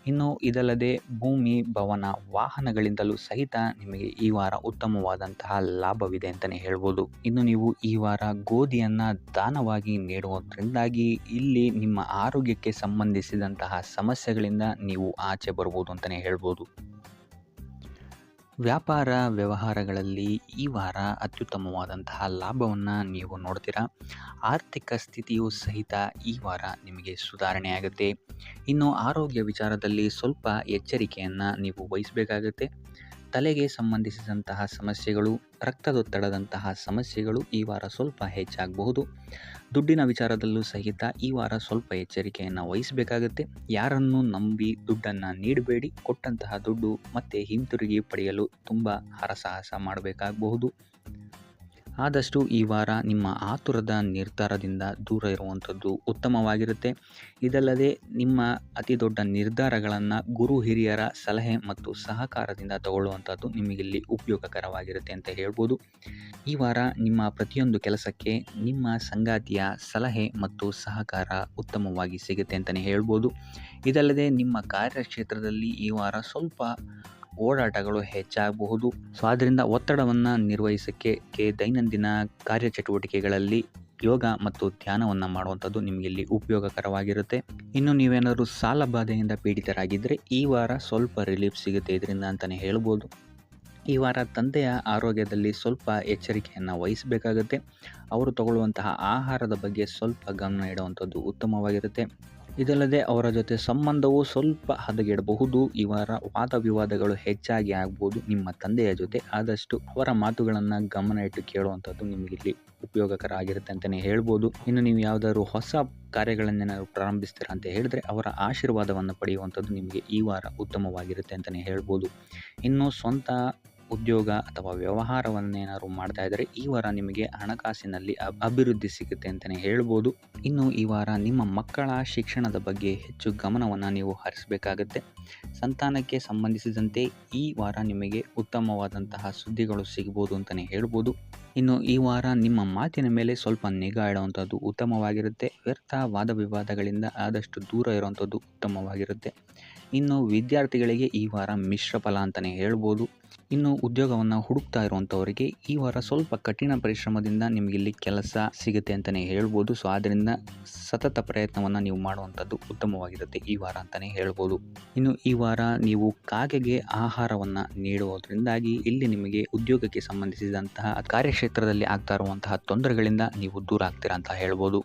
ಇನ್ನು ಇದಲ್ಲದೆ ಭೂಮಿ, ಭವನ, ವಾಹನಗಳಿಂದಲೂ ಸಹಿತ ನಿಮಗೆ ಈ ವಾರ ಉತ್ತಮವಾದಂತಹ ಲಾಭವಿದೆ ಅಂತಲೇ ಹೇಳ್ಬೋದು. ಇನ್ನು ನೀವು ಈ ವಾರ ಗೋಧಿಯನ್ನು ದಾನವಾಗಿ ನೀಡುವುದರಿಂದಾಗಿ ಇಲ್ಲಿ ನಿಮ್ಮ ಆರೋಗ್ಯಕ್ಕೆ ಸಂಬಂಧಿಸಿದಂತಹ ಸಮಸ್ಯೆಗಳಿಂದ ನೀವು ಆಚೆ ಬರ್ಬೋದು ಅಂತಲೇ ಹೇಳ್ಬೋದು. ವ್ಯಾಪಾರ ವ್ಯವಹಾರಗಳಲ್ಲಿ ಈ ವಾರ ಅತ್ಯುತ್ತಮವಾದಂತಹ ಲಾಭವನ್ನು ನೀವು ನೋಡ್ತೀರಾ. ಆರ್ಥಿಕ ಸ್ಥಿತಿಯೂ ಸಹಿತ ಈ ವಾರ ನಿಮಗೆ ಸುಧಾರಣೆಯಾಗುತ್ತೆ. ಇನ್ನು ಆರೋಗ್ಯ ವಿಚಾರದಲ್ಲಿ ಸ್ವಲ್ಪ ಎಚ್ಚರಿಕೆಯನ್ನು ನೀವು ವಹಿಸಬೇಕಾಗುತ್ತೆ. ತಲೆಗೆ ಸಂಬಂಧಿಸಿದಂತಹ ಸಮಸ್ಯೆಗಳು, ರಕ್ತದೊತ್ತಡದಂತಹ ಸಮಸ್ಯೆಗಳು ಈ ವಾರ ಸ್ವಲ್ಪ ಹೆಚ್ಚಾಗಬಹುದು. ದುಡ್ಡಿನ ವಿಚಾರದಲ್ಲೂ ಸಹಿತ ಈ ವಾರ ಸ್ವಲ್ಪ ಎಚ್ಚರಿಕೆಯನ್ನು ವಹಿಸಬೇಕಾಗುತ್ತೆ. ಯಾರನ್ನು ನಂಬಿ ದುಡ್ಡನ್ನು ನೀಡಬೇಡಿ. ಕೊಟ್ಟಂತಹ ದುಡ್ಡು ಮತ್ತೆ ಹಿಂತಿರುಗಿ ಪಡೆಯಲು ತುಂಬ ಹರಸಾಹಸ ಮಾಡಬೇಕಾಗಬಹುದು. ಆದಷ್ಟು ಈ ವಾರ ನಿಮ್ಮ ಆತುರದ ನಿರ್ಧಾರದಿಂದ ದೂರ ಇರುವಂಥದ್ದು ಉತ್ತಮವಾಗಿರುತ್ತೆ. ಇದಲ್ಲದೆ ನಿಮ್ಮ ಅತಿ ದೊಡ್ಡ ನಿರ್ಧಾರಗಳನ್ನು ಗುರು ಹಿರಿಯರ ಸಲಹೆ ಮತ್ತು ಸಹಕಾರದಿಂದ ತಗೊಳ್ಳುವಂಥದ್ದು ನಿಮಗಿಲ್ಲಿ ಉಪಯೋಗಕರವಾಗಿರುತ್ತೆ ಅಂತ ಹೇಳ್ಬೋದು. ಈ ವಾರ ನಿಮ್ಮ ಪ್ರತಿಯೊಂದು ಕೆಲಸಕ್ಕೆ ನಿಮ್ಮ ಸಂಗಾತಿಯ ಸಲಹೆ ಮತ್ತು ಸಹಕಾರ ಉತ್ತಮವಾಗಿ ಸಿಗುತ್ತೆ ಅಂತಲೇ ಹೇಳ್ಬೋದು. ಇದಲ್ಲದೆ ನಿಮ್ಮ ಕಾರ್ಯಕ್ಷೇತ್ರದಲ್ಲಿ ಈ ವಾರ ಸ್ವಲ್ಪ ಓಡಾಟಗಳು ಹೆಚ್ಚಾಗಬಹುದು. ಸೊ ಆದ್ದರಿಂದ ಒತ್ತಡವನ್ನು ನಿರ್ವಹಿಸೋಕ್ಕೆ ದೈನಂದಿನ ಕಾರ್ಯಚಟುವಟಿಕೆಗಳಲ್ಲಿ ಯೋಗ ಮತ್ತು ಧ್ಯಾನವನ್ನು ಮಾಡುವಂಥದ್ದು ನಿಮಗಿಲ್ಲಿ ಉಪಯೋಗಕರವಾಗಿರುತ್ತೆ. ಇನ್ನು ನೀವೇನಾದರೂ ಸಾಲ ಬಾಧೆಯಿಂದ ಪೀಡಿತರಾಗಿದ್ದರೆ ಈ ವಾರ ಸ್ವಲ್ಪ ರಿಲೀಫ್ ಸಿಗುತ್ತೆ ಇದರಿಂದ ಅಂತಲೇ ಹೇಳ್ಬೋದು. ಈ ವಾರ ತಂದೆಯ ಆರೋಗ್ಯದಲ್ಲಿ ಸ್ವಲ್ಪ ಎಚ್ಚರಿಕೆಯನ್ನು ವಹಿಸಬೇಕಾಗುತ್ತೆ. ಅವರು ತಗೊಳ್ಳುವಂತಹ ಆಹಾರದ ಬಗ್ಗೆ ಸ್ವಲ್ಪ ಗಮನ ಇಡುವಂಥದ್ದು ಉತ್ತಮವಾಗಿರುತ್ತೆ. ಇದಲ್ಲದೆ ಅವರ ಜೊತೆ ಸಂಬಂಧವು ಸ್ವಲ್ಪ ಹದಗೆಡಬಹುದು. ಈ ವಾರ ವಾದ ವಿವಾದಗಳು ಹೆಚ್ಚಾಗಿ ಆಗ್ಬೋದು ನಿಮ್ಮ ತಂದೆಯ ಜೊತೆ. ಆದಷ್ಟು ಅವರ ಮಾತುಗಳನ್ನು ಗಮನ ಇಟ್ಟು ಕೇಳುವಂಥದ್ದು ನಿಮಗಿಲ್ಲಿ ಉಪಯೋಗಕರ ಆಗಿರುತ್ತೆ ಅಂತಲೇ ಹೇಳ್ಬೋದು. ಇನ್ನು ನೀವು ಯಾವುದಾದ್ರು ಹೊಸ ಕಾರ್ಯಗಳನ್ನೇನಾದ್ರು ಪ್ರಾರಂಭಿಸ್ತೀರಾ ಅಂತ ಹೇಳಿದ್ರೆ ಅವರ ಆಶೀರ್ವಾದವನ್ನು ಪಡೆಯುವಂಥದ್ದು ನಿಮಗೆ ಈ ವಾರ ಉತ್ತಮವಾಗಿರುತ್ತೆ ಅಂತಲೇ ಹೇಳ್ಬೋದು. ಇನ್ನು ಸ್ವಂತ ಉದ್ಯೋಗ ಅಥವಾ ವ್ಯವಹಾರವನ್ನೇನಾದ್ರು ಮಾಡ್ತಾ ಇದ್ದರೆ ಈ ವಾರ ನಿಮಗೆ ಹಣಕಾಸಿನಲ್ಲಿ ಅಭಿವೃದ್ಧಿ ಸಿಗುತ್ತೆ ಅಂತಲೇ ಹೇಳ್ಬೋದು. ಇನ್ನು ಈ ವಾರ ನಿಮ್ಮ ಮಕ್ಕಳ ಶಿಕ್ಷಣದ ಬಗ್ಗೆ ಹೆಚ್ಚು ಗಮನವನ್ನು ನೀವು ಹರಿಸಬೇಕಾಗತ್ತೆ. ಸಂತಾನಕ್ಕೆ ಸಂಬಂಧಿಸಿದಂತೆ ಈ ವಾರ ನಿಮಗೆ ಉತ್ತಮವಾದಂತಹ ಸುದ್ದಿಗಳು ಸಿಗ್ಬೋದು ಅಂತಲೇ ಹೇಳ್ಬೋದು. ಇನ್ನು ಈ ವಾರ ನಿಮ್ಮ ಮಾತಿನ ಮೇಲೆ ಸ್ವಲ್ಪ ನಿಗಾ ಇಡುವಂಥದ್ದು ಉತ್ತಮವಾಗಿರುತ್ತೆ. ವ್ಯರ್ಥ ವಾದ ವಿವಾದಗಳಿಂದ ಆದಷ್ಟು ದೂರ ಇರುವಂಥದ್ದು ಉತ್ತಮವಾಗಿರುತ್ತೆ. ಇನ್ನು ವಿದ್ಯಾರ್ಥಿಗಳಿಗೆ ಈ ವಾರ ಮಿಶ್ರ ಫಲ ಅಂತಲೇ ಹೇಳ್ಬೋದು. ಇನ್ನು ಉದ್ಯೋಗವನ್ನು ಹುಡುಕ್ತಾ ಇರುವಂಥವರಿಗೆ ಈ ವಾರ ಸ್ವಲ್ಪ ಕಠಿಣ ಪರಿಶ್ರಮದಿಂದ ನಿಮಗಿಲ್ಲಿ ಕೆಲಸ ಸಿಗುತ್ತೆ ಅಂತಲೇ ಹೇಳ್ಬೋದು. ಸೊ ಆದ್ದರಿಂದ ಸತತ ಪ್ರಯತ್ನವನ್ನು ನೀವು ಮಾಡುವಂಥದ್ದು ಉತ್ತಮವಾಗಿರುತ್ತೆ ಈ ವಾರ ಅಂತಲೇ ಹೇಳ್ಬೋದು. ಇನ್ನು ಈ ವಾರ ನೀವು ಕಾಗೆಗೆ ಆಹಾರವನ್ನು ನೀಡುವುದರಿಂದಾಗಿ ಇಲ್ಲಿ ನಿಮಗೆ ಉದ್ಯೋಗಕ್ಕೆ ಸಂಬಂಧಿಸಿದಂತಹ ಕಾರ್ಯಕ್ಷೇತ್ರದಲ್ಲಿ ಆಗ್ತಾ ಇರುವಂತಹ ತೊಂದರೆಗಳಿಂದ ನೀವು ದೂರ ಆಗ್ತೀರಾ ಅಂತ ಹೇಳ್ಬೋದು.